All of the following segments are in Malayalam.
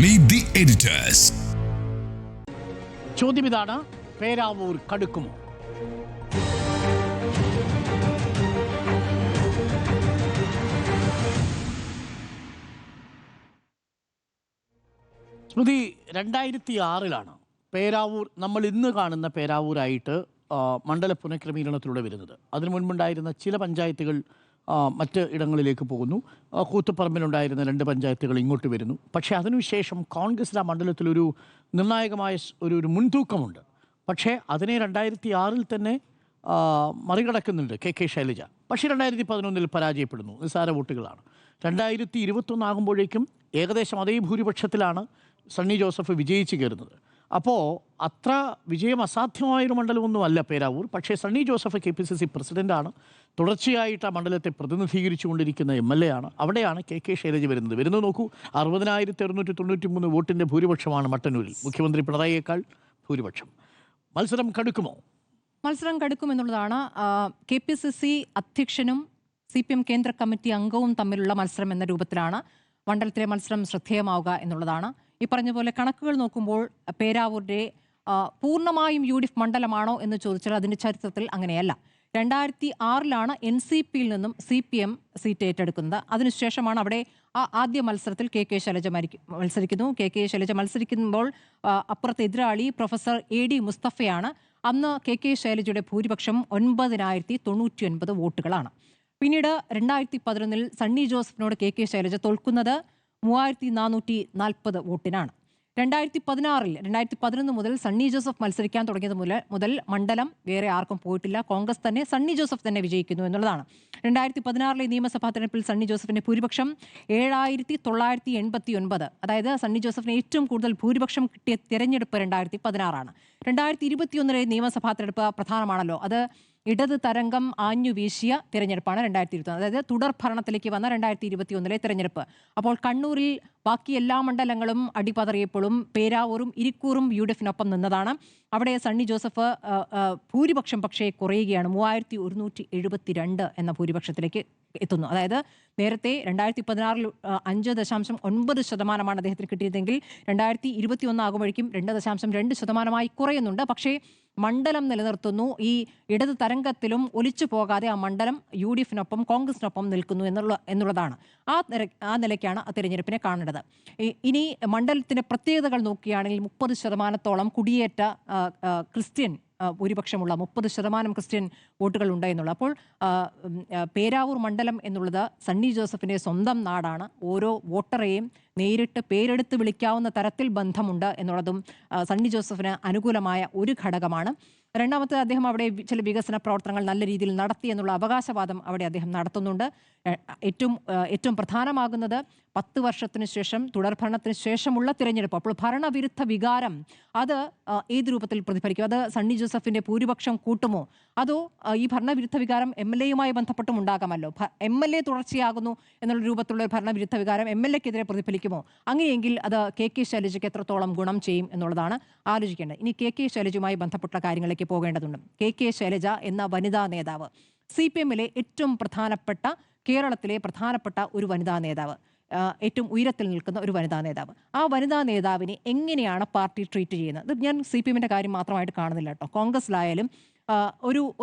Meet the editors. ചോദ്യം ഇതാണ്, പേരാവൂർ കടുക്കുമോ? സ്മൃതി, 2006 പേരാവൂർ, നമ്മൾ ഇന്ന് കാണുന്ന പേരാവൂരായിട്ട് മണ്ഡല പുനഃക്രമീകരണത്തിലൂടെ വരുന്നത്. അതിനു മുൻപുണ്ടായിരുന്ന ചില പഞ്ചായത്തുകൾ മറ്റ് ഇടങ്ങളിലേക്ക് പോകുന്നു. കൂത്തുപറമ്പിലുണ്ടായിരുന്ന 2 പഞ്ചായത്തുകൾ ഇങ്ങോട്ട് വരുന്നു. പക്ഷേ അതിനുശേഷം കോൺഗ്രസിന് ആ മണ്ഡലത്തിലൊരു നിർണായകമായ ഒരു മുൻതൂക്കമുണ്ട്. പക്ഷേ അതിനെ 2006 തന്നെ മറികടക്കുന്നുണ്ട് കെ ശൈലജ. പക്ഷേ 2011 പരാജയപ്പെടുന്നു, നിസ്സാര വോട്ടുകളാണ്. 2021 ആകുമ്പോഴേക്കും ഏകദേശം അതേ ഭൂരിപക്ഷത്തിലാണ് സണ്ണി ജോസഫ് വിജയിച്ച് കയറുന്നത്. അപ്പോൾ അത്ര വിജയം അസാധ്യമായൊരു മണ്ഡലമൊന്നുമല്ല പേരാവൂർ. പക്ഷേ സണ്ണി ജോസഫ് KPCC പ്രസിഡൻ്റാണ്, തുടർച്ചയായിട്ട് ആ മണ്ഡലത്തെ പ്രതിനിധീകരിച്ചു കൊണ്ടിരിക്കുന്ന MLA ആണ്. അവിടെയാണ് കെ ശൈലജ വരുന്നത്. നോക്കൂ, 60,693 വോട്ടിൻ്റെ ഭൂരിപക്ഷമാണ് മട്ടന്നൂരിൽ, മുഖ്യമന്ത്രി പിണറായിയേക്കാൾ ഭൂരിപക്ഷം. മത്സരം കടുക്കുമോ? മത്സരം കടുക്കുമെന്നുള്ളതാണ്. KPCC അധ്യക്ഷനും CPM കേന്ദ്ര കമ്മിറ്റി അംഗവും തമ്മിലുള്ള മത്സരം എന്ന രൂപത്തിലാണ് മണ്ഡലത്തിലെ മത്സരം ശ്രദ്ധേയമാവുക എന്നുള്ളതാണ്. ഈ പറഞ്ഞ പോലെ കണക്കുകൾ നോക്കുമ്പോൾ പേരാവൂരിൻ്റെ പൂർണ്ണമായും UDF മണ്ഡലമാണോ എന്ന് ചോദിച്ചാൽ അതിൻ്റെ ചരിത്രത്തിൽ അങ്ങനെയല്ല. 2006 NCPയിൽ നിന്നും CPM സീറ്റ് ഏറ്റെടുക്കുന്നത്. അതിനുശേഷമാണ് അവിടെ ആദ്യ മത്സരത്തിൽ കെ ശൈലജ മത്സരിക്കുന്നു. കെ ശൈലജ മത്സരിക്കുമ്പോൾ അപ്പുറത്തെ എതിരാളി പ്രൊഫസർ AD മുസ്തഫയാണ്. അന്ന് കെ ശൈലജയുടെ ഭൂരിപക്ഷം 9,099 വോട്ടുകളാണ്. പിന്നീട് 2011 സണ്ണി ജോസഫിനോട് കെ ശൈലജ തോൽക്കുന്നത് 3,440 വോട്ടിനാണ്. 2011 മുതൽ സണ്ണി ജോസഫ് മത്സരിക്കാൻ തുടങ്ങിയത് മുതൽ മണ്ഡലം വേറെ ആർക്കും പോയിട്ടില്ല. കോൺഗ്രസ് തന്നെ, സണ്ണി ജോസഫ് തന്നെ വിജയിക്കുന്നു എന്നുള്ളതാണ്. 2016 നിയമസഭാ തെരഞ്ഞെടുപ്പിൽ സണ്ണി ജോസഫിന്റെ ഭൂരിപക്ഷം 7,989. അതായത് സണ്ണി ജോസഫിന് ഏറ്റവും കൂടുതൽ ഭൂരിപക്ഷം കിട്ടിയ തെരഞ്ഞെടുപ്പ് 2016. 2021 നിയമസഭാ തെരഞ്ഞെടുപ്പ് പ്രധാനമാണല്ലോ. അത് ഇടത് തരംഗം ആഞ്ഞു വീശിയ തിരഞ്ഞെടുപ്പാണ് 2021. അതായത് തുടർ ഭരണത്തിലേക്ക് വന്ന 2021 തിരഞ്ഞെടുപ്പ്. അപ്പോൾ കണ്ണൂരിൽ ബാക്കി എല്ലാ മണ്ഡലങ്ങളും അടിപതറിയപ്പോഴും പേരാവൂരും ഇരിക്കൂറും UDFിനൊപ്പം നിന്നതാണ്. അവിടെ സണ്ണി ജോസഫ് ഭൂരിപക്ഷം പക്ഷേ കുറയുകയാണ്. 3,172 എന്ന ഭൂരിപക്ഷത്തിലേക്ക് എത്തുന്നു. അതായത് നേരത്തെ 2016 5.9% അദ്ദേഹത്തിന് കിട്ടിയതെങ്കിൽ 2021 ആകുമ്പോഴേക്കും 2.2% കുറയുന്നുണ്ട്. പക്ഷേ മണ്ഡലം നിലനിർത്തുന്നു. ഈ ഇടത് തരംഗത്തിലും ഒലിച്ചു പോകാതെ ആ മണ്ഡലം UDFിനൊപ്പം കോൺഗ്രസിനൊപ്പം നിൽക്കുന്നു എന്നുള്ളതാണ്. ആ നിലയ്ക്കാണ് ആ തെരഞ്ഞെടുപ്പിനെ കാണേണ്ടത്. ഇനി മണ്ഡലത്തിന്റെ പ്രത്യേകതകൾ നോക്കുകയാണെങ്കിൽ 30% കുടിയേറ്റ ക്രിസ്ത്യൻ ഭൂരിപക്ഷമുള്ള 30% ക്രിസ്ത്യൻ വോട്ടുകൾ ഉണ്ട് എന്നുള്ളത്. അപ്പോൾ പേരാവൂർ മണ്ഡലം എന്നുള്ളത് സണ്ണി ജോസഫിന്റെ സ്വന്തം നാടാണ്. ഓരോ വോട്ടറെയും നേരിട്ട് പേരെടുത്ത് വിളിക്കാവുന്ന തരത്തിൽ ബന്ധമുണ്ട് എന്നുള്ളതും സണ്ണി ജോസഫിന് അനുകൂലമായ ഒരു ഘടകമാണ്. രണ്ടാമത്തെ, അദ്ദേഹം അവിടെ ചില വികസന പ്രവർത്തനങ്ങൾ നല്ല രീതിയിൽ നടത്തി എന്നുള്ള അവകാശവാദം അവിടെ അദ്ദേഹം നടത്തുന്നുണ്ട്. ഏറ്റവും പ്രധാനമാകുന്നത് 10 വർഷത്തിന് ശേഷം തുടർഭരണത്തിന് ശേഷമുള്ള തിരഞ്ഞെടുപ്പ്. അപ്പോൾ ഭരണവിരുദ്ധ വികാരം അത് ഏത് രൂപത്തിൽ പ്രതിഫലിക്കും? അത് സണ്ണി ജോസഫിന്റെ ഭൂരിപക്ഷം കൂട്ടുമോ? അതോ ഈ ഭരണവിരുദ്ധ വികാരം MLAയുമായി ബന്ധപ്പെട്ടും ഉണ്ടാകാമല്ലോ. MLA തുടർച്ചയാകുന്നു എന്നുള്ള രൂപത്തിലുള്ള ഭരണവിരുദ്ധ വികാരം MLAക്കെതിരെ പ്രതിഫലിക്കുമോ? അങ്ങനെയെങ്കിൽ അത് കെ ശൈലജയ്ക്ക് എത്രത്തോളം ഗുണം ചെയ്യും എന്നുള്ളതാണ് ആലോചിക്കേണ്ടത്. ഇനി കെ ശൈലജയുമായി ബന്ധപ്പെട്ട കാര്യങ്ങളിലേക്ക് പോകേണ്ടതുണ്ട്. കെ ശൈലജ എന്ന വനിതാ നേതാവ്, CPMലെ ഏറ്റവും പ്രധാനപ്പെട്ട, കേരളത്തിലെ പ്രധാനപ്പെട്ട ഒരു വനിതാ നേതാവ്, ഏറ്റവും ഉയരത്തിൽ നിൽക്കുന്ന ഒരു വനിതാ നേതാവ്. ആ വനിതാ നേതാവിനെ എങ്ങനെയാണ് പാർട്ടി ട്രീറ്റ് ചെയ്യുന്നത്? ഇത് ഞാൻ CPMന്റെ കാര്യം മാത്രമായിട്ട് കാണുന്നില്ല കേട്ടോ. കോൺഗ്രസിലായാലും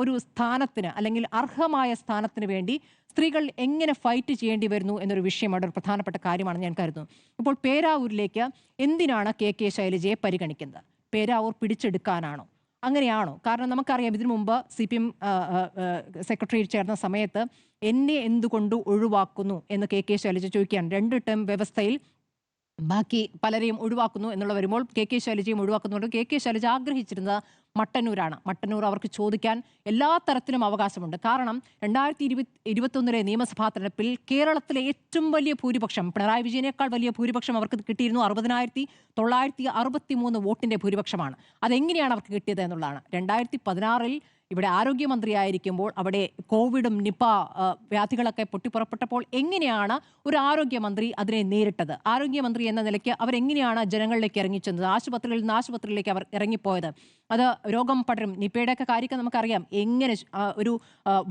ഒരു സ്ഥാനത്തിന് അല്ലെങ്കിൽ അർഹമായ സ്ഥാനത്തിന് വേണ്ടി സ്ത്രീകൾ എങ്ങനെ ഫൈറ്റ് ചെയ്യേണ്ടി വരുന്നു എന്നൊരു വിഷയം അവിടെ ഒരു പ്രധാനപ്പെട്ട കാര്യമാണെന്ന് ഞാൻ കരുതുന്നു. ഇപ്പോൾ പേരാവൂരിലേക്ക് എന്തിനാണ് കെ ശൈലജയെ പരിഗണിക്കുന്നത്? പേരാവൂർ പിടിച്ചെടുക്കാനാണോ? അങ്ങനെയാണോ? കാരണം നമുക്കറിയാം, ഇതിനു മുമ്പ് CPM സെക്രട്ടറി ചേർന്ന സമയത്ത് എന്നെ എന്തുകൊണ്ട് ഒഴിവാക്കുന്നു എന്ന് കെ ശൈലജ ചോദിക്കുകയാണ്. 2 ടേം വ്യവസ്ഥയിൽ ബാക്കി പലരെയും ഒഴിവാക്കുന്നു എന്നുള്ള വരുമ്പോൾ കെ ശൈലജയും ഒഴിവാക്കുന്നുണ്ട്. കെ ശൈലജ ആഗ്രഹിച്ചിരുന്നത് മട്ടന്നൂരാണ്. മട്ടന്നൂർ അവർക്ക് ചോദിക്കാൻ എല്ലാ തരത്തിലും അവകാശമുണ്ട്. കാരണം 2021 നിയമസഭാ തെരഞ്ഞെടുപ്പിൽ കേരളത്തിലെ ഏറ്റവും വലിയ ഭൂരിപക്ഷം, പിണറായി വിജയനേക്കാൾ വലിയ ഭൂരിപക്ഷം അവർക്ക് കിട്ടിയിരുന്നു. 60,963 വോട്ടിന്റെ ഭൂരിപക്ഷമാണ്. അതെങ്ങനെയാണ് അവർക്ക് കിട്ടിയത് എന്നുള്ളതാണ്. 2016 ഇവിടെ ആരോഗ്യമന്ത്രിയായിരിക്കുമ്പോൾ അവിടെ കോവിഡും നിപ വ്യാധികളൊക്കെ പൊട്ടിപ്പുറപ്പെട്ടപ്പോൾ എങ്ങനെയാണ് ഒരു ആരോഗ്യമന്ത്രി അതിനെ നേരിട്ടത്? ആരോഗ്യമന്ത്രി എന്ന നിലയ്ക്ക് അവരെങ്ങനെയാണ് ജനങ്ങളിലേക്ക് ഇറങ്ങിച്ചെന്നത്? ആശുപത്രികളിൽ നിന്ന് ആശുപത്രിയിലേക്ക് അവർ ഇറങ്ങിപ്പോയത്? അത് രോഗം പടരും. നിപയുടെയൊക്കെ കാര്യമൊക്കെ നമുക്കറിയാം. എങ്ങനെ ഒരു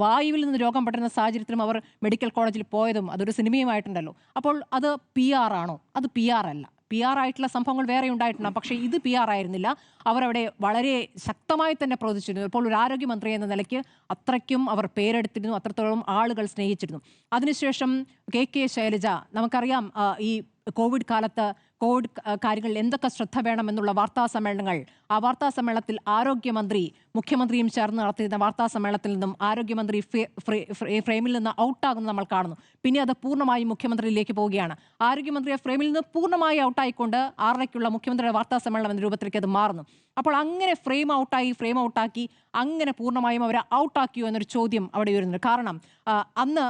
വായുവിൽ നിന്ന് രോഗം പടരുന്ന സാഹചര്യത്തിലും അവർ മെഡിക്കൽ കോളേജിൽ പോയതും അതൊരു സിനിമയുമായിട്ടുണ്ടല്ലോ. അപ്പോൾ അത് PR ആണോ? അത് PR അല്ല. PR ആയിട്ടുള്ള സംഭവങ്ങൾ വേറെ ഉണ്ടായിട്ടുണ്ട്, പക്ഷേ ഇത് PR ആയിരുന്നില്ല. അവരവിടെ വളരെ ശക്തമായി തന്നെ പ്രവർത്തിച്ചിരുന്നു. ഇപ്പോൾ ഒരു ആരോഗ്യമന്ത്രി എന്ന നിലയ്ക്ക് അത്രയ്ക്കും അവർ പേരെടുത്തിരുന്നു, അത്രത്തോളം ആളുകൾ സ്നേഹിച്ചിരുന്നു. അതിനുശേഷം KK ശൈലജ, നമുക്കറിയാം ഈ കോവിഡ് കാലത്ത് കോവിഡ് കാര്യങ്ങളിൽ എന്തൊക്കെ ശ്രദ്ധ വേണമെന്നുള്ള വാർത്താ സമ്മേളനങ്ങൾ, ആ വാർത്താ സമ്മേളനത്തിൽ ആരോഗ്യമന്ത്രി മുഖ്യമന്ത്രിയും ചേർന്ന് നടത്തിയിരുന്ന വാർത്താ സമ്മേളനത്തിൽ നിന്നും ആരോഗ്യമന്ത്രി ഫ്രെയിമിൽ നിന്ന് ഔട്ടാകുന്നത് നമ്മൾ കാണുന്നു. പിന്നെ അത് പൂർണ്ണമായും മുഖ്യമന്ത്രിയിലേക്ക് പോവുകയാണ്. ആരോഗ്യമന്ത്രിയെ ഫ്രെയിമിൽ നിന്ന് പൂർണ്ണമായി ഔട്ടായിക്കൊണ്ട് 6:30 മുഖ്യമന്ത്രിയുടെ വാർത്താ സമ്മേളനം എന്ന രൂപത്തിലേക്ക് അത് മാറുന്നു. അപ്പോൾ അങ്ങനെ ഫ്രെയിം ഔട്ടാക്കി അങ്ങനെ പൂർണ്ണമായും അവരെ ഔട്ടാക്കിയോ എന്നൊരു ചോദ്യം അവിടെ വരുന്നുണ്ട്. കാരണം അന്ന്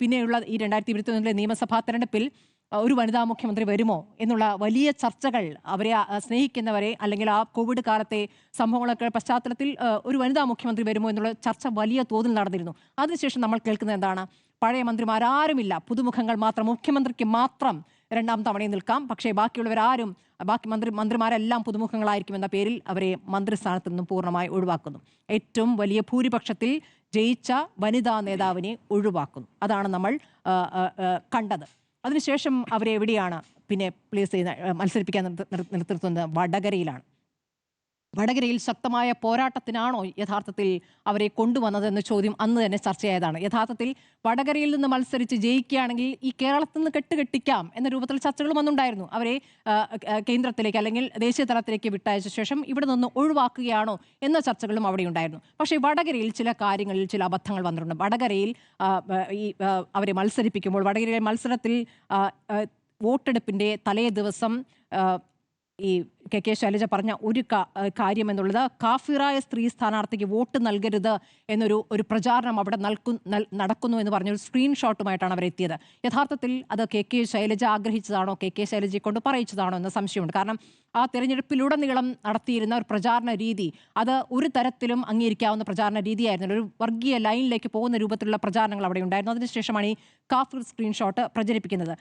പിന്നെയുള്ള ഈ 2021 നിയമസഭാ തെരഞ്ഞെടുപ്പിൽ ഒരു വനിതാ മുഖ്യമന്ത്രി വരുമോ എന്നുള്ള വലിയ ചർച്ചകൾ, അവരെ സ്നേഹിക്കുന്നവരെ അല്ലെങ്കിൽ ആ കോവിഡ് കാലത്തെ സംഭവങ്ങളൊക്കെ പശ്ചാത്തലത്തിൽ ഒരു വനിതാ മുഖ്യമന്ത്രി വരുമോ എന്നുള്ള ചർച്ച വലിയ തോതിൽ നടന്നിരുന്നു. അതിനുശേഷം നമ്മൾ കേൾക്കുന്നത് എന്താണ്? പഴയ മന്ത്രിമാരാരുമില്ല, പുതുമുഖങ്ങൾ മാത്രം, മുഖ്യമന്ത്രിക്ക് മാത്രം 2ാം തവണയും നിൽക്കാം, പക്ഷേ ബാക്കിയുള്ളവരാരും, ബാക്കി മന്ത്രിമാരെല്ലാം പുതുമുഖങ്ങളായിരിക്കും എന്ന പേരിൽ അവരെ മന്ത്രിസ്ഥാനത്ത് നിന്നും പൂർണ്ണമായി ഒഴിവാക്കുന്നു. ഏറ്റവും വലിയ ഭൂരിപക്ഷത്തിൽ ജയിച്ച വനിതാ നേതാവിനെ ഒഴിവാക്കുന്നു. അതാണ് നമ്മൾ കണ്ടത്. അതിനുശേഷം അവരെ എവിടെയാണ് പിന്നെ പ്ലേസ് ചെയ്യുന്ന, മത്സരിപ്പിക്കാൻ നിർത്തുന്നത്? വടകരയിലാണ്. വടകരയിൽ ശക്തമായ പോരാട്ടത്തിനാണോ യഥാർത്ഥത്തിൽ അവരെ കൊണ്ടുവന്നതെന്ന ചോദ്യം അന്ന് തന്നെ ചർച്ചയായതാണ്. യഥാർത്ഥത്തിൽ വടകരയിൽ നിന്ന് മത്സരിച്ച് ജയിക്കുകയാണെങ്കിൽ ഈ കേരളത്തിൽ നിന്ന് കെട്ടുകെട്ടിക്കാം എന്ന രൂപത്തിൽ ചർച്ചകളും അന്നുണ്ടായിരുന്നു. അവരെ കേന്ദ്രത്തിലേക്ക് അല്ലെങ്കിൽ ദേശീയ തലത്തിലേക്ക് വിട്ടയച്ച ശേഷം ഇവിടെ നിന്ന് ഒഴിവാക്കുകയാണോ എന്ന ചർച്ചകളും അവിടെ ഉണ്ടായിരുന്നു. പക്ഷേ വടകരയിൽ ചില കാര്യങ്ങളിൽ ചില അബദ്ധങ്ങൾ വന്നിട്ടുണ്ട്. വടകരയിൽ ഈ അവരെ മത്സരിപ്പിക്കുമ്പോൾ വടകരയിലെ മത്സരത്തിൽ വോട്ടെടുപ്പിൻ്റെ തലേ ദിവസം ഈ KK ശൈലജ പറഞ്ഞ ഒരു കാര്യം എന്നുള്ളത്, കാഫിറായ സ്ത്രീ സ്ഥാനാർത്ഥിക്ക് വോട്ട് നൽകരുത് എന്നൊരു പ്രചാരണം അവിടെ നടക്കുന്നു എന്ന് പറഞ്ഞൊരു സ്ക്രീൻഷോട്ടുമായിട്ടാണ് അവരെത്തിയത്. യഥാർത്ഥത്തിൽ അത് KK ശൈലജ ആഗ്രഹിച്ചതാണോ, KK ശൈലജയെ കൊണ്ട് പറയിച്ചതാണോ എന്ന സംശയമുണ്ട്. കാരണം ആ തെരഞ്ഞെടുപ്പിലുടനീളം നടത്തിയിരുന്ന ഒരു പ്രചാരണ രീതി അത് ഒരു തരത്തിലും അംഗീകരിക്കാവുന്ന പ്രചാരണ രീതിയായിരുന്നു. ഒരു വർഗീയ ലൈനിലേക്ക് പോകുന്ന രൂപത്തിലുള്ള പ്രചാരണങ്ങൾ അവിടെ ഉണ്ടായിരുന്നു. അതിനുശേഷമാണ് ഈ കാഫിർ സ്ക്രീൻഷോട്ട് പ്രചരിപ്പിക്കുന്നത്.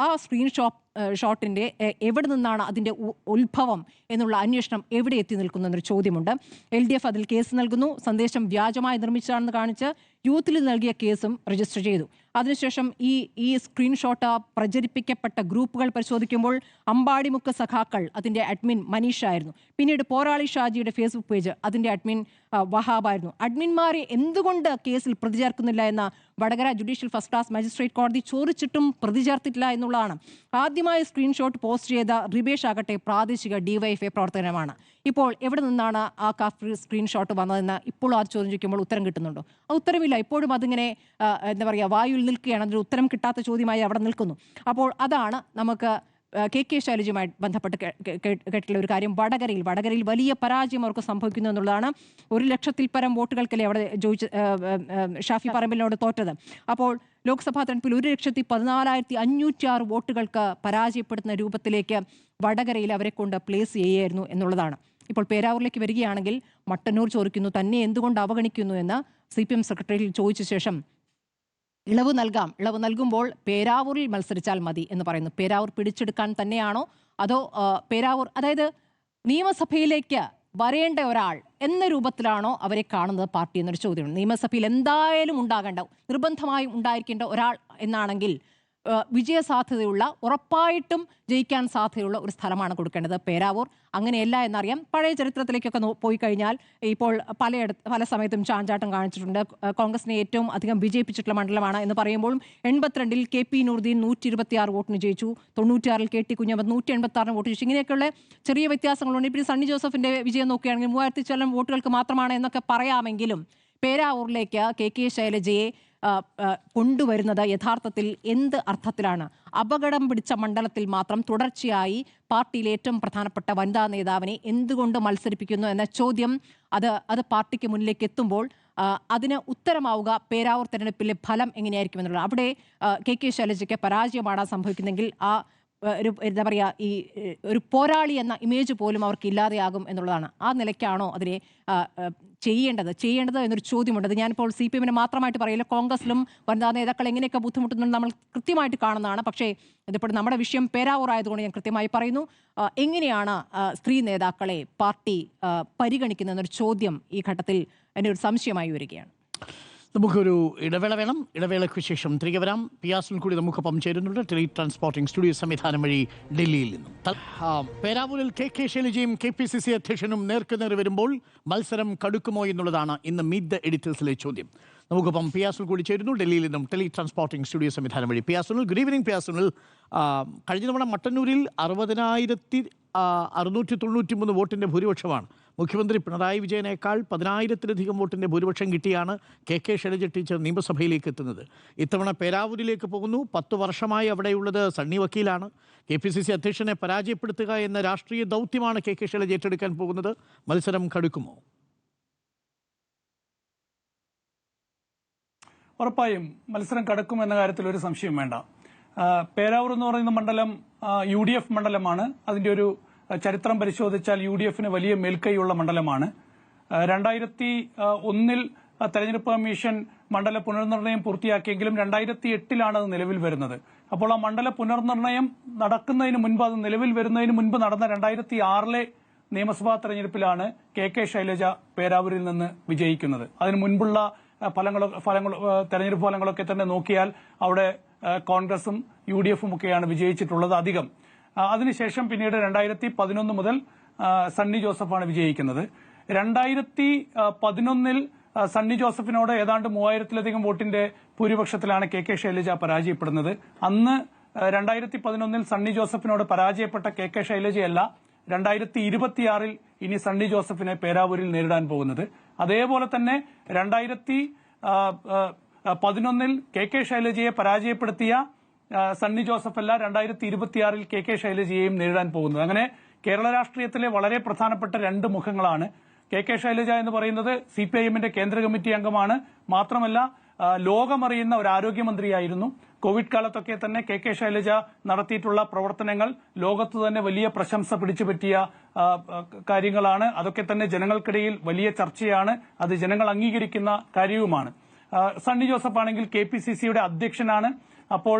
ആ ഷോട്ടിൻ്റെ എവിടെ നിന്നാണ് അതിൻ്റെ ഉത്ഭവം എന്നുള്ള അന്വേഷണം എവിടെ എത്തി നിൽക്കുന്നു എന്നൊരു ചോദ്യമുണ്ട്. LDF അതിൽ കേസ് നൽകുന്നു. സന്ദേശം വ്യാജമായി നിർമ്മിച്ചതാണെന്ന് കാണിച്ച് യൂത്തിൽ നൽകിയ കേസും രജിസ്റ്റർ ചെയ്തു. അതിനുശേഷം ഈ സ്ക്രീൻഷോട്ട് പ്രചരിപ്പിക്കപ്പെട്ട ഗ്രൂപ്പുകൾ പരിശോധിക്കുമ്പോൾ അമ്പാടിമുക്ക് സഖാക്കൾ അതിൻ്റെ അഡ്മിൻ മനീഷ് ആയിരുന്നു. പിന്നീട് പോരാളി ഷാജിയുടെ ഫേസ്ബുക്ക് പേജ് അതിൻ്റെ അഡ്മിൻ വഹാബായിരുന്നു. അഡ്മിന്മാരെ എന്തുകൊണ്ട് കേസിൽ പ്രതി ചേർക്കുന്നില്ല എന്ന Vadakara judicial first class magistrate കോടതി ചോദിച്ചിട്ടും പ്രതി ചേർത്തിട്ടില്ല എന്നുള്ളതാണ്. ആദ്യമായി സ്ക്രീൻഷോട്ട് പോസ്റ്റ് ചെയ്ത റിബേഷ് ആകട്ടെ പ്രാദേശിക DYFI പ്രവർത്തനമാണ്. ഇപ്പോൾ എവിടെ നിന്നാണ് ആ കാഫിർ സ്ക്രീൻഷോട്ട് വന്നതെന്ന് ഇപ്പോൾ ആ ചോദ്യം ചോദിക്കുമ്പോൾ ഉത്തരം കിട്ടുന്നുണ്ടോ? ആ ഉത്തരമില്ല. ഇപ്പോഴും അതിങ്ങനെ എന്താ പറയുക, വായുവിൽ നിൽക്കുകയാണ്. അതിന് ഉത്തരം കിട്ടാത്ത ചോദ്യമായി അവിടെ നിൽക്കുന്നു. അപ്പോൾ അതാണ് നമുക്ക് KK ശൈലജയുമായി ബന്ധപ്പെട്ട് കേട്ടുള്ള ഒരു കാര്യം. വടകരയിൽ വലിയ പരാജയം അവർക്ക് സംഭവിക്കുന്നു എന്നുള്ളതാണ്. 1,00,000-ൽ പരം വോട്ടുകൾക്കല്ലേ അവിടെ ഷാഫി പറമ്പിലിനോട് തോറ്റത്. അപ്പോൾ ലോക്സഭാ തെരഞ്ഞെടുപ്പിൽ 1,14,506 വോട്ടുകൾക്ക് പരാജയപ്പെടുത്തുന്ന രൂപത്തിലേക്ക് വടകരയിൽ അവരെ കൊണ്ട് പ്ലേസ് ചെയ്യുകയായിരുന്നു എന്നുള്ളതാണ്. ഇപ്പോൾ പേരാവൂരിലേക്ക് വരികയാണെങ്കിൽ മട്ടന്നൂർ ചോദിക്കുന്നു തന്നെ എന്തുകൊണ്ട് അവഗണിക്കുന്നു എന്ന് CPM സെക്രട്ടറിയിൽ ചോദിച്ച ശേഷം ഇളവ് നൽകുമ്പോൾ പേരാവൂരിൽ മത്സരിച്ചാൽ മതി എന്ന് പറയുന്നു. പേരാവൂർ പിടിച്ചെടുക്കാൻ തന്നെയാണോ അതോ പേരാവൂർ, അതായത് നിയമസഭയിലേക്ക് വരേണ്ട ഒരാൾ എന്ന രൂപത്തിലാണോ അവരെ കാണുന്നത് പാർട്ടി എന്നൊരു ചോദ്യമുണ്ട്. നിയമസഭയിൽ എന്തായാലും നിർബന്ധമായും ഉണ്ടായിരിക്കേണ്ട ഒരാൾ എന്നാണെങ്കിൽ വിജയസാധ്യതയുള്ള, ഉറപ്പായിട്ടും ജയിക്കാൻ സാധ്യതയുള്ള ഒരു സ്ഥലമാണ് കൊടുക്കേണ്ടത് പേരാവൂർ. അങ്ങനെയല്ല എന്നറിയാം. പഴയ ചരിത്രത്തിലേക്കൊക്കെ പോയി കഴിഞ്ഞാൽ ഇപ്പോൾ പല സമയത്തും ചാഞ്ചാട്ടം കാണിച്ചിട്ടുണ്ട്. കോൺഗ്രസിനെ ഏറ്റവും അധികം വിജയിപ്പിച്ചിട്ടുള്ള മണ്ഡലമാണ് എന്ന് പറയുമ്പോഴും 82-ൽ KP നൂറുദ്ദീൻ 126 വോട്ടിന് ജയിച്ചു. 96-ൽ KT കുഞ്ഞഹമ്മദ് 186 വോട്ട് ജയിച്ചു. ഇങ്ങനെയൊക്കെയുള്ള ചെറിയ വ്യത്യാസങ്ങളുണ്ട്. ഇപ്പോൾ സണ്ണി ജോസഫിന്റെ വിജയം നോക്കുകയാണെങ്കിൽ 3000 ചില വോട്ടുകൾക്ക് മാത്രമാണ് എന്നൊക്കെ പറയാമെങ്കിലും പേരാവൂരിലേക്ക് KK ശൈലജയെ കൊണ്ടുവരുന്നത് യഥാർത്ഥത്തിൽ എന്ത് അർത്ഥത്തിലാണ്? അപകടം പിടിച്ച മണ്ഡലത്തിൽ മാത്രം തുടർച്ചയായി പാർട്ടിയിലെ ഏറ്റവും പ്രധാനപ്പെട്ട വനിതാ നേതാവിനെ എന്തുകൊണ്ട് മത്സരിപ്പിക്കുന്നു എന്ന ചോദ്യം അത് പാർട്ടിക്ക് മുന്നിലേക്ക് എത്തുമ്പോൾ അതിന് ഉത്തരമാവുക പേരാവൂർ തെരഞ്ഞെടുപ്പിലെ ഫലം എങ്ങനെയായിരിക്കും എന്നുള്ളത്. അവിടെ KK ശൈലജയ്ക്ക് പരാജയമാണ് സംഭവിക്കുന്നതെങ്കിൽ ആ എന്താ പറയുക, ഈ ഒരു പോരാളി എന്ന ഇമേജ് പോലും അവർക്ക് ഇല്ലാതെയാകും എന്നുള്ളതാണ്. ആ നിലയ്ക്കാണോ അതിനെ ചെയ്യേണ്ടത് എന്നൊരു ചോദ്യമുണ്ട്. അത് ഞാനിപ്പോൾ CPM മാത്രമായിട്ട് പറയില്ല, കോൺഗ്രസിലും വനിതാ നേതാക്കൾ എങ്ങനെയൊക്കെ ബുദ്ധിമുട്ടുന്നുണ്ട് നമ്മൾ കൃത്യമായിട്ട് കാണുന്നതാണ്. പക്ഷേ ഇതിപ്പോൾ നമ്മുടെ വിഷയം പേരാവൂർ ആയതുകൊണ്ട് ഞാൻ കൃത്യമായി പറയുന്നു. എങ്ങനെയാണ് സ്ത്രീ നേതാക്കളെ പാർട്ടി പരിഗണിക്കുന്നതെന്നൊരു ചോദ്യം ഈ ഘട്ടത്തിൽ എൻ്റെ ഒരു സംശയമായി വരികയാണ്. നമുക്കൊരു ഇടവേള വേണം. ഇടവേളയ്ക്ക് ശേഷം തിരികെ വരാം. പിയാസിൽ കൂടി നമുക്കൊപ്പം ചേരുന്നുണ്ട് ടെലി ട്രാൻസ്പോർട്ടിംഗ് സ്റ്റുഡിയോ സംവിധാനം വഴി ഡൽഹിയിൽ നിന്നും. പേരാവൂരിൽ കെ ശൈലജയും KPCC അധ്യക്ഷനും നേർക്കുനേർ വരുമ്പോൾ മത്സരം കടുക്കുമോ എന്നുള്ളതാണ് ഇന്ന് മീറ്റ് ദ എഡിറ്റേഴ്സിലെ ചോദ്യം. നമുക്കൊപ്പം പിയാസിൽ കൂടി ചേരുന്നു ഡൽഹിയിൽ നിന്നും ടെലി ട്രാൻസ്പോർട്ടിംഗ് സ്റ്റുഡിയോ സംവിധാനം വഴി. പിയാസുനിൽ, ഗുഡ് ഈവനിങ് പിയാസുനിൽ. കഴിഞ്ഞ തവണ മട്ടന്നൂരിൽ 60,693 വോട്ടിൻ്റെ ഭൂരിപക്ഷമാണ്. മുഖ്യമന്ത്രി പിണറായി വിജയനേക്കാൾ 10,000-ലധികം വോട്ടിൻ്റെ ഭൂരിപക്ഷം കിട്ടിയാണ് കെ ശൈലജ ടീച്ചർ നിയമസഭയിലേക്ക് എത്തുന്നത്. ഇത്തവണ പേരാവൂരിലേക്ക് പോകുന്നു. 10 വർഷമായി അവിടെയുള്ളത് സണ്ണി വക്കീലാണ്. KPCC അധ്യക്ഷനെ പരാജയപ്പെടുത്തുക എന്ന രാഷ്ട്രീയ ദൗത്യമാണ് കെ ശൈലജ ഏറ്റെടുക്കാൻ പോകുന്നത്. മത്സരം കടുക്കുമോ? ഉറപ്പായും മത്സരം കടക്കുമെന്ന കാര്യത്തിൽ ഒരു സംശയം വേണ്ട. പേരാവൂർ എന്ന് പറയുന്ന മണ്ഡലം UDF മണ്ഡലമാണ്. അതിന്റെ ഒരു ചരിത്രം പരിശോധിച്ചാൽ UDFന് വലിയ മേൽക്കൈയുള്ള മണ്ഡലമാണ്. 2001 തെരഞ്ഞെടുപ്പ് കമ്മീഷൻ മണ്ഡല പുനർനിർണയം പൂർത്തിയാക്കിയെങ്കിലും 2008 അത് നിലവിൽ വരുന്നത്. അപ്പോൾ ആ മണ്ഡല പുനർനിർണയം നടക്കുന്നതിന് മുൻപ്, അത് നിലവിൽ വരുന്നതിന് മുൻപ് നടന്ന 2006 നിയമസഭാ തെരഞ്ഞെടുപ്പിലാണ് കെ ശൈലജ പേരാവൂരിൽ നിന്ന് വിജയിക്കുന്നത്. അതിനു മുൻപുള്ള തെരഞ്ഞെടുപ്പ് ഫലങ്ങളൊക്കെ തന്നെ നോക്കിയാൽ അവിടെ കോൺഗ്രസും UDFും ഒക്കെയാണ് വിജയിച്ചിട്ടുള്ളത് അധികം. അതിനുശേഷം പിന്നീട് 2011 മുതൽ സണ്ണി ജോസഫാണ് വിജയിക്കുന്നത്. 2011 സണ്ണി ജോസഫിനോട് ഏതാണ്ട് 3000-ലധികം വോട്ടിന്റെ ഭൂരിപക്ഷത്തിലാണ് കെ ശൈലജ പരാജയപ്പെടുന്നത്. അന്ന് 2011 സണ്ണി ജോസഫിനോട് പരാജയപ്പെട്ട കെ ശൈലജയല്ല 2026 ഇനി സണ്ണി ജോസഫിനെ പേരാവൂരിൽ നേരിടാൻ പോകുന്നത്. അതേപോലെ തന്നെ 2011 കെ ശൈലജയെ പരാജയപ്പെടുത്തിയ സണ്ണി ജോസഫല്ല 2026 കെ ശൈലജയെയും നേരിടാൻ പോകുന്നത്. അങ്ങനെ കേരള രാഷ്ട്രീയത്തിലെ വളരെ പ്രധാനപ്പെട്ട 2 മുഖങ്ങളാണ്. കെ ശൈലജ എന്ന് പറയുന്നത് CPIMന്റെ കേന്ദ്ര കമ്മിറ്റി അംഗമാണ്. മാത്രമല്ല ലോകമറിയുന്ന ഒരു ആരോഗ്യമന്ത്രിയായിരുന്നു. കോവിഡ് കാലത്തൊക്കെ തന്നെ കെ ശൈലജ നടത്തിയിട്ടുള്ള പ്രവർത്തനങ്ങൾ ലോകത്ത് തന്നെ വലിയ പ്രശംസ പിടിച്ചുപറ്റിയ കാര്യങ്ങളാണ്. അതൊക്കെ തന്നെ ജനങ്ങൾക്കിടയിൽ വലിയ ചർച്ചയാണ്. അത് ജനങ്ങൾ അംഗീകരിക്കുന്ന കാര്യവുമാണ്. സണ്ണി ജോസഫ് ആണെങ്കിൽ KPCCയുടെ അധ്യക്ഷനാണ്. അപ്പോൾ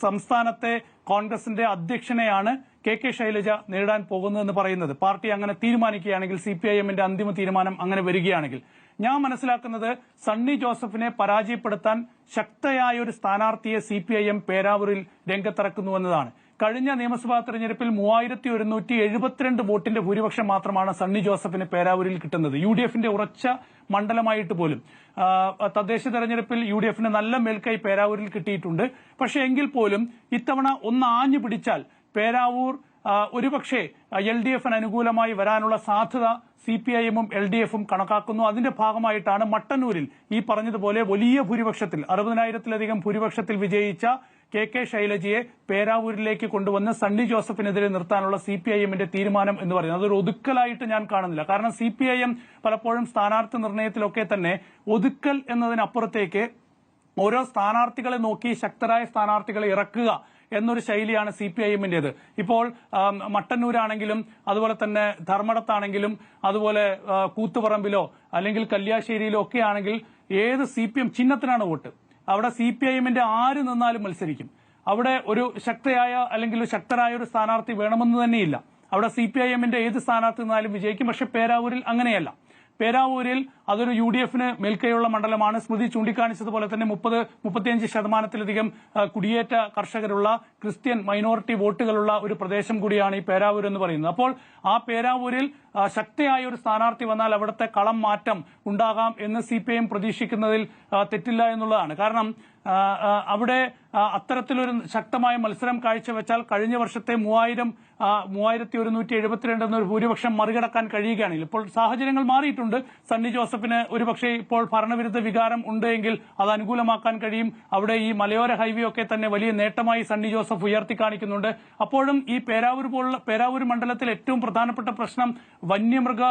സംസ്ഥാനത്തെ കോൺഗ്രസിന്റെ അധ്യക്ഷനെയാണ് കെ ശൈലജ നേരിടാൻ പോകുന്നതെന്ന് പറയുന്നത്. പാർട്ടി അങ്ങനെ തീരുമാനിക്കുകയാണെങ്കിൽ, CPIMന്റെ അന്തിമ തീരുമാനം അങ്ങനെ വരികയാണെങ്കിൽ, ഞാൻ മനസ്സിലാക്കുന്നത് സണ്ണി ജോസഫിനെ പരാജയപ്പെടുത്താൻ ശക്തയായ ഒരു സ്ഥാനാർത്ഥിയെ CPIM പേരാവൂരിൽ രംഗത്തിറക്കുന്നുവെന്നതാണ്. കഴിഞ്ഞ നിയമസഭാ തെരഞ്ഞെടുപ്പിൽ 3172 വോട്ടിന്റെ ഭൂരിപക്ഷം മാത്രമാണ് സണ്ണി ജോസഫിന് പേരാവൂരിൽ കിട്ടുന്നത്. UDFന്റെ ഉറച്ച മണ്ഡലമായിട്ട് പോലും. തദ്ദേശ തെരഞ്ഞെടുപ്പിൽ UDFന് നല്ല മേൽക്കൈ പേരാവൂരിൽ കിട്ടിയിട്ടുണ്ട്. പക്ഷേ എങ്കിൽ പോലും ഇത്തവണ ഒന്ന് ആഞ്ഞു പിടിച്ചാൽ പേരാവൂർ ഒരുപക്ഷെ LDFന് അനുകൂലമായി വരാനുള്ള സാധ്യത CPIMും LDFും കണക്കാക്കുന്നു. അതിന്റെ ഭാഗമായിട്ടാണ് മട്ടന്നൂരിൽ ഈ പറഞ്ഞതുപോലെ വലിയ ഭൂരിപക്ഷത്തിൽ 60,000-ലധികം ഭൂരിപക്ഷത്തിൽ വിജയിച്ച കെ ശൈലജയെ പേരാവൂരിലേക്ക് കൊണ്ടുവന്ന് സണ്ണി ജോസഫിനെതിരെ നിർത്താനുള്ള CPIMന്റെ തീരുമാനം എന്ന് പറയുന്നത് അതൊരു ഒതുക്കലായിട്ട് ഞാൻ കാണുന്നില്ല. കാരണം CPIM പലപ്പോഴും സ്ഥാനാർത്ഥി നിർണയത്തിലൊക്കെ തന്നെ ഒതുക്കൽ എന്നതിനപ്പുറത്തേക്ക് ഓരോ സ്ഥാനാർത്ഥികളെ നോക്കി ശക്തരായ സ്ഥാനാർത്ഥികളെ ഇറക്കുക എന്നൊരു ശൈലിയാണ് CPIMന്റേത്. ഇപ്പോൾ മട്ടന്നൂരാണെങ്കിലും അതുപോലെ തന്നെ ധർമ്മടത്താണെങ്കിലും അതുപോലെ കൂത്തുപറമ്പിലോ അല്ലെങ്കിൽ കല്യാശ്ശേരിയിലോ ഒക്കെ ആണെങ്കിൽ ഏത് CPM ചിഹ്നത്തിനാണ് വോട്ട്. അവിടെ CPIMന്റെ ആര് നിന്നാലും മത്സരിക്കും. അവിടെ ഒരു ശക്തയായ അല്ലെങ്കിൽ ശക്തരായ ഒരു സ്ഥാനാർത്ഥി വേണമെന്ന് തന്നെയില്ല. അവിടെ CPIMന്റെ ഏത് സ്ഥാനാർത്ഥി നിന്നാലും വിജയിക്കും. പക്ഷെ പേരാവൂരിൽ അങ്ങനെയല്ല. പേരാവൂരിൽ അതൊരു UDFന് മേൽക്കൈയുള്ള മണ്ഡലമാണ്. സ്മൃതി ചൂണ്ടിക്കാണിച്ചതുപോലെ തന്നെ 35% കുടിയേറ്റ കർഷകരുള്ള ക്രിസ്ത്യൻ മൈനോറിറ്റി വോട്ടുകളുള്ള ഒരു പ്രദേശം കൂടിയാണ് ഈ പേരാവൂർ എന്ന് പറയുന്നത്. അപ്പോൾ ആ പേരാവൂരിൽ ശക്തിയായ ഒരു സ്ഥാനാർത്ഥി വന്നാൽ അവിടുത്തെ കളം മാറ്റം ഉണ്ടാകാം എന്ന് CPIM പ്രതീക്ഷിക്കുന്നതിൽ തെറ്റില്ല എന്നുള്ളതാണ്. കാരണം അവിടെ അത്തരത്തിലൊരു ശക്തമായ മത്സരം കാഴ്ചവെച്ചാൽ കഴിഞ്ഞ വർഷത്തെ 3172 എന്നൊരു ഭൂരിപക്ഷം മറികടക്കാൻ കഴിയുകയാണെങ്കിൽ, ഇപ്പോൾ സാഹചര്യങ്ങൾ മാറിയിട്ടുണ്ട്. സണ്ണി ജോസഫിന് ഒരുപക്ഷെ ഇപ്പോൾ ഭരണവിരുദ്ധ വികാരം ഉണ്ടെങ്കിൽ അത് അനുകൂലമാക്കാൻ കഴിയും. അവിടെ ഈ മലയോര ഹൈവേ ഒക്കെ തന്നെ വലിയ നേട്ടമായി സണ്ണി ജോസഫ് ഉയർത്തി കാണിക്കുന്നുണ്ട്. അപ്പോഴും ഈ പേരാവൂർ മണ്ഡലത്തിൽ ഏറ്റവും പ്രധാനപ്പെട്ട പ്രശ്നം വന്യമൃഗ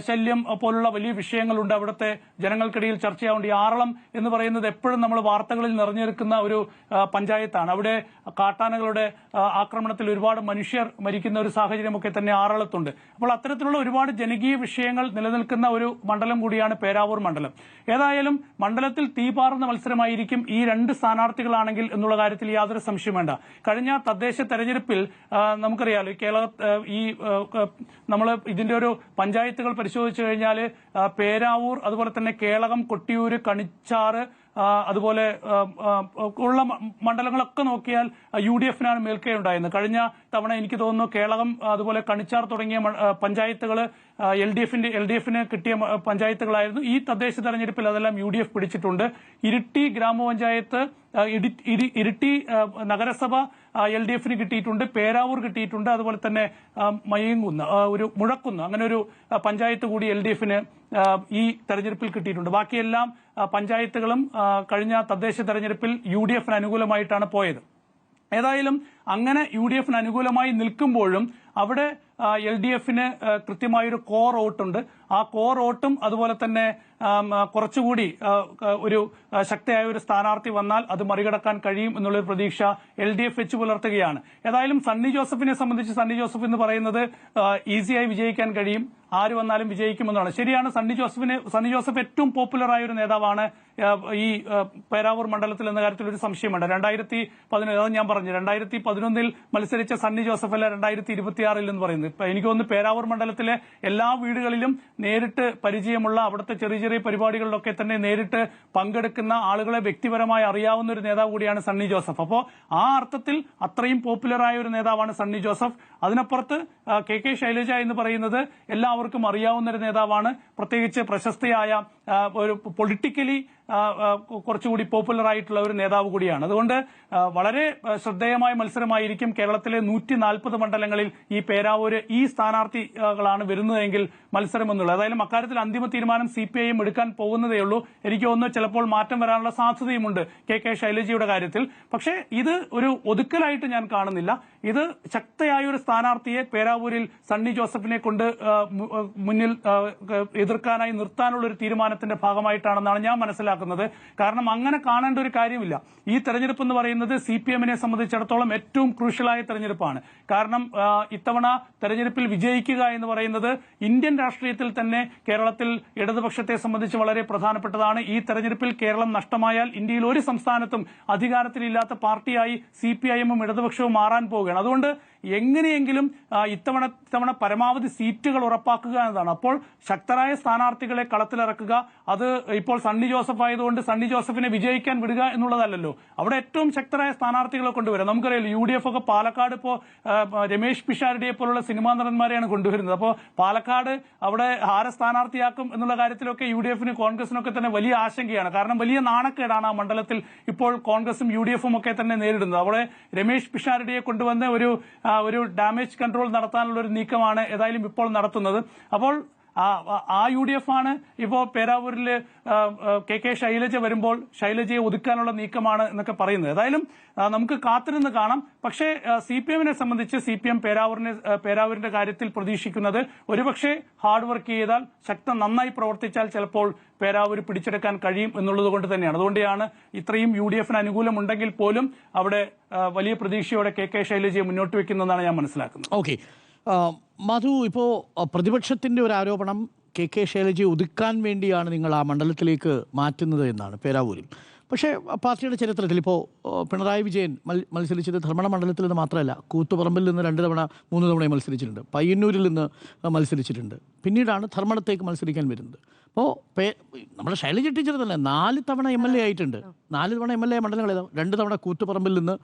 ശല്യം പോലുള്ള വലിയ വിഷയങ്ങളുണ്ട്. അവിടുത്തെ ജനങ്ങൾക്കിടയിൽ ചർച്ചയാവുണ്ട്. ഈ ആറളം എന്ന് പറയുന്നത് എപ്പോഴും നമ്മൾ വാർത്തകളിൽ നിറഞ്ഞെടുക്കുന്ന ഒരു പഞ്ചായത്താണ്. അവിടെ കാട്ടാനകളുടെ ആക്രമണത്തിൽ ഒരുപാട് മനുഷ്യർ മരിക്കുന്ന ഒരു സാഹചര്യമൊക്കെ തന്നെ ആറളത്തുണ്ട്. അപ്പോൾ അത്തരത്തിലുള്ള ഒരുപാട് ജനകീയ വിഷയങ്ങൾ നിലനിൽക്കുന്ന ഒരു മണ്ഡലം കൂടിയാണ് പേരാവൂർ മണ്ഡലം. ഏതായാലും മണ്ഡലത്തിൽ തീപാറുന്ന മത്സരമായിരിക്കും ഈ 2 സ്ഥാനാർത്ഥികളാണെങ്കിൽ എന്നുള്ള കാര്യത്തിൽ യാതൊരു സംശയം വേണ്ട. കഴിഞ്ഞ തദ്ദേശ തെരഞ്ഞെടുപ്പിൽ നമുക്കറിയാലോ, നമ്മൾ ഇതിന്റെ ഒരു പഞ്ചായത്തുകൾ പരിശോധിച്ചു കഴിഞ്ഞാൽ പേരാവൂർ, അതുപോലെ തന്നെ കേളകം, കൊട്ടിയൂര്, കണിച്ചാറ്, അതുപോലെ ഉള്ള മണ്ഡലങ്ങളൊക്കെ നോക്കിയാൽ UDF-നാണ് മേൽക്കൈയുണ്ടായിരുന്നത്. കഴിഞ്ഞ തവണ എനിക്ക് തോന്നുന്നു കേളകം, അതുപോലെ കണിച്ചാർ തുടങ്ങിയ പഞ്ചായത്തുകൾ LDF-ന് കിട്ടിയ പഞ്ചായത്തുകളായിരുന്നു. ഈ തദ്ദേശ തെരഞ്ഞെടുപ്പിൽ അതെല്ലാം UDF പിടിച്ചിട്ടുണ്ട്. ഇരിട്ടി ഗ്രാമപഞ്ചായത്ത്, ഇരിട്ടി നഗരസഭ LDF-ന് കിട്ടിയിട്ടുണ്ട്, പേരാവൂർ കിട്ടിയിട്ടുണ്ട്, അതുപോലെ തന്നെ മയ്യങ്കുന്ന്, ഒരു മുഴക്കുന്ന്, അങ്ങനെ ഒരു പഞ്ചായത്ത് കൂടി LDF-ന് ഈ തെരഞ്ഞെടുപ്പിൽ കിട്ടിയിട്ടുണ്ട്. ബാക്കിയെല്ലാം പഞ്ചായത്തുകളും കഴിഞ്ഞ തദ്ദേശ തെരഞ്ഞെടുപ്പിൽ UDF-ന് അനുകൂലമായിട്ടാണ് പോയത്. ഏതായാലും അങ്ങനെ UDF-ന് അനുകൂലമായി നിൽക്കുമ്പോഴും അവിടെ LDF-ന് കൃത്യമായൊരു കോർ വോട്ടുണ്ട്. ആ കോർ വോട്ടും അതുപോലെ തന്നെ കുറച്ചുകൂടി ഒരു ശക്തിയായ ഒരു സ്ഥാനാർത്ഥി വന്നാൽ അത് മറികടക്കാൻ കഴിയും എന്നുള്ളൊരു പ്രതീക്ഷ LDF വെച്ച് പുലർത്തുകയാണ്. ഏതായാലും സണ്ണി ജോസഫിനെ സംബന്ധിച്ച് സണ്ണി ജോസഫ് എന്ന് പറയുന്നത് ഈസിയായി വിജയിക്കാൻ കഴിയും, ആര് വന്നാലും വിജയിക്കുമെന്നാണ്. ശരിയാണ്, സണ്ണി ജോസഫ് ഏറ്റവും പോപ്പുലറായ ഒരു നേതാവാണ് ഈ പേരാവൂർ മണ്ഡലത്തിൽ എന്ന കാര്യത്തിൽ ഒരു സംശയമുണ്ട്. 2011 അത് ഞാൻ പറഞ്ഞു, 2011 മത്സരിച്ച സണ്ണി ജോസഫ് അല്ല 2026 എന്ന് പറയുന്നത്. ഇപ്പൊ എനിക്ക് തോന്നുന്നു പേരാവൂർ മണ്ഡലത്തിലെ എല്ലാ വീടുകളിലും നേരിട്ട് പരിചയമുള്ള, അവിടുത്തെ ചെറിയ ചെറിയ പരിപാടികളിലൊക്കെ തന്നെ നേരിട്ട് പങ്കെടുക്കുന്ന ആളുകളെ വ്യക്തിപരമായി അറിയാവുന്ന ഒരു നേതാവ് കൂടിയാണ് സണ്ണി ജോസഫ്. അപ്പോൾ ആ അർത്ഥത്തിൽ അത്രയും പോപ്പുലറായ ഒരു നേതാവാണ് സണ്ണി ജോസഫ്. അതിനപ്പുറത്ത് KK ശൈലജ എന്ന് പറയുന്നത് എല്ലാവർക്കും അറിയാവുന്ന ഒരു നേതാവാണ്. പ്രത്യേകിച്ച് പ്രശസ്തയായ ഒരു പൊളിറ്റിക്കലി കുറച്ചുകൂടി പോപ്പുലർ ആയിട്ടുള്ള ഒരു നേതാവ് കൂടിയാണ്. അതുകൊണ്ട് വളരെ ശ്രദ്ധേയമായ മത്സരമായിരിക്കും. കേരളത്തിലെ 140 മണ്ഡലങ്ങളിൽ ഈ പേരാവൂര് ഈ സ്ഥാനാർത്ഥികളാണ് വരുന്നതെങ്കിൽ മത്സരം എന്നുള്ളത്. ഏതായാലും അക്കാര്യത്തിൽ അന്തിമ തീരുമാനം CPIM എടുക്കാൻ പോകുന്നതേ ഉള്ളൂ. എനിക്ക് തോന്നുന്നു ചിലപ്പോൾ മാറ്റം വരാനുള്ള സാധ്യതയുമുണ്ട് KK ശൈലജയുടെ കാര്യത്തിൽ. പക്ഷേ ഇത് ഒരു ഒതുക്കലായിട്ട് ഞാൻ കാണുന്നില്ല. ഇത് ശക്തയായ ഒരു സ്ഥാനാർത്ഥിയെ പേരാവൂരിൽ സണ്ണി ജോസഫിനെ കൊണ്ട് മുന്നിൽ എതിർക്കാനായി നിർത്താനുള്ള ഒരു തീരുമാനത്തിന്റെ ഭാഗമായിട്ടാണെന്നാണ് ഞാൻ മനസ്സിലാക്കുന്നത്. കാരണം അങ്ങനെ കാണേണ്ട ഒരു കാര്യമില്ല. ഈ തെരഞ്ഞെടുപ്പ് എന്ന് പറയുന്നത് CPM-നെ സംബന്ധിച്ചിടത്തോളം ഏറ്റവും ക്രൂഷ്യലായ തെരഞ്ഞെടുപ്പാണ്. കാരണം ഇത്തവണ തെരഞ്ഞെടുപ്പിൽ വിജയിക്കുക എന്ന് പറയുന്നത് ഇന്ത്യൻ രാഷ്ട്രീയത്തിൽ തന്നെ കേരളത്തിൽ ഇടതുപക്ഷത്തെ സംബന്ധിച്ച് വളരെ പ്രധാനപ്പെട്ടതാണ്. ഈ തെരഞ്ഞെടുപ്പിൽ കേരളം നഷ്ടമായാൽ ഇന്ത്യയിൽ ഒരു സംസ്ഥാനത്തും അധികാരത്തിലില്ലാത്ത പാർട്ടിയായി CPIM-ഉം ഇടതുപക്ഷവും മാറാൻ പോവുകയാണ്. അതുകൊണ്ട് എങ്ങനെയെങ്കിലും ഇത്തവണ പരമാവധി സീറ്റുകൾ ഉറപ്പാക്കുക എന്നതാണ്. അപ്പോൾ ശക്തരായ സ്ഥാനാർത്ഥികളെ കളത്തിലിറക്കുക. അത് ഇപ്പോൾ സണ്ണി ജോസഫ് ആയതുകൊണ്ട് സണ്ണി ജോസഫിനെ വിജയിക്കാൻ വിടുക എന്നുള്ളതല്ലല്ലോ. അവിടെ ഏറ്റവും ശക്തരായ സ്ഥാനാർത്ഥികളെ കൊണ്ടുവരാം. നമുക്കറിയാം UDF ഒക്കെ പാലക്കാട് ഇപ്പോൾ രമേശ് പിഷാരടിയെ പോലുള്ള സിനിമാ നടന്മാരെയാണ് കൊണ്ടുവരുന്നത്. അപ്പോൾ പാലക്കാട് അവിടെ ആരെ സ്ഥാനാർത്ഥിയാക്കും എന്നുള്ള കാര്യത്തിലൊക്കെ UDF-നും കോൺഗ്രസിനൊക്കെ തന്നെ വലിയ ആശങ്കയാണ്. കാരണം വലിയ നാണക്കേടാണ് ആ മണ്ഡലത്തിൽ ഇപ്പോൾ കോൺഗ്രസും UDF-ഉം ഒക്കെ തന്നെ നേരിടുന്നത്. അവിടെ രമേശ് പിഷാരടിയെ കൊണ്ടുവന്ന് ഒരു ഡാമേജ് കൺട്രോൾ നടത്താനുള്ള ഒരു നീക്കമാണ് ഏതായാലും ഇപ്പോൾ നടത്തുന്നത്. അപ്പോൾ ആ UDF ആണ് ഇപ്പോൾ പേരാവൂരിൽ KK ശൈലജ വരുമ്പോൾ ശൈലജയെ ഒതുക്കാനുള്ള നീക്കമാണ് എന്നൊക്കെ പറയുന്നത്. ഏതായാലും നമുക്ക് കാത്തിരുന്ന് കാണാം. പക്ഷേ CPM-നെ സംബന്ധിച്ച് CPM പേരാവൂരിന്റെ കാര്യത്തിൽ പ്രതീക്ഷിക്കുന്നത് ഒരുപക്ഷെ ഹാർഡ് വർക്ക് ചെയ്താൽ, നന്നായി പ്രവർത്തിച്ചാൽ ചിലപ്പോൾ പേരാവൂർ പിടിച്ചെടുക്കാൻ കഴിയും എന്നുള്ളത് കൊണ്ട് തന്നെയാണ്. അതുകൊണ്ടാണ് ഇത്രയും UDF-ന് അനുകൂലമുണ്ടെങ്കിൽ പോലും അവിടെ വലിയ പ്രതീക്ഷയോടെ KK ശൈലജയെ മുന്നോട്ട് വെക്കുന്നതെന്നാണ് ഞാൻ മനസ്സിലാക്കുന്നത്. ഓക്കെ മധു, ഇപ്പോൾ പ്രതിപക്ഷത്തിൻ്റെ ഒരു ആരോപണം KK ശൈലജയെ ഒതുക്കാൻ വേണ്ടിയാണ് നിങ്ങൾ ആ മണ്ഡലത്തിലേക്ക് മാറ്റുന്നത് എന്നാണ് പേരാവൂരിൽ. പക്ഷേ പാർട്ടിയുടെ ചരിത്രത്തിൽ ഇപ്പോൾ പിണറായി വിജയൻ മത്സരിച്ചത് ധർമ്മട മണ്ഡലത്തിൽ നിന്ന് മാത്രമല്ല, കൂത്തുപറമ്പിൽ നിന്ന് 2 തവണ 3 തവണ മത്സരിച്ചിട്ടുണ്ട്, പയ്യന്നൂരിൽ നിന്ന് മത്സരിച്ചിട്ടുണ്ട്, പിന്നീടാണ് ധർമ്മടത്തേക്ക് മത്സരിക്കാൻ വരുന്നത്. അപ്പോൾ നമ്മുടെ ശൈലജ ടീച്ചർ തന്നെ 4 തവണ MLA ആയിട്ടുണ്ട്. 4 തവണ MLA മണ്ഡലങ്ങൾ 2 തവണ കൂത്തുപറമ്പിൽ നിന്ന്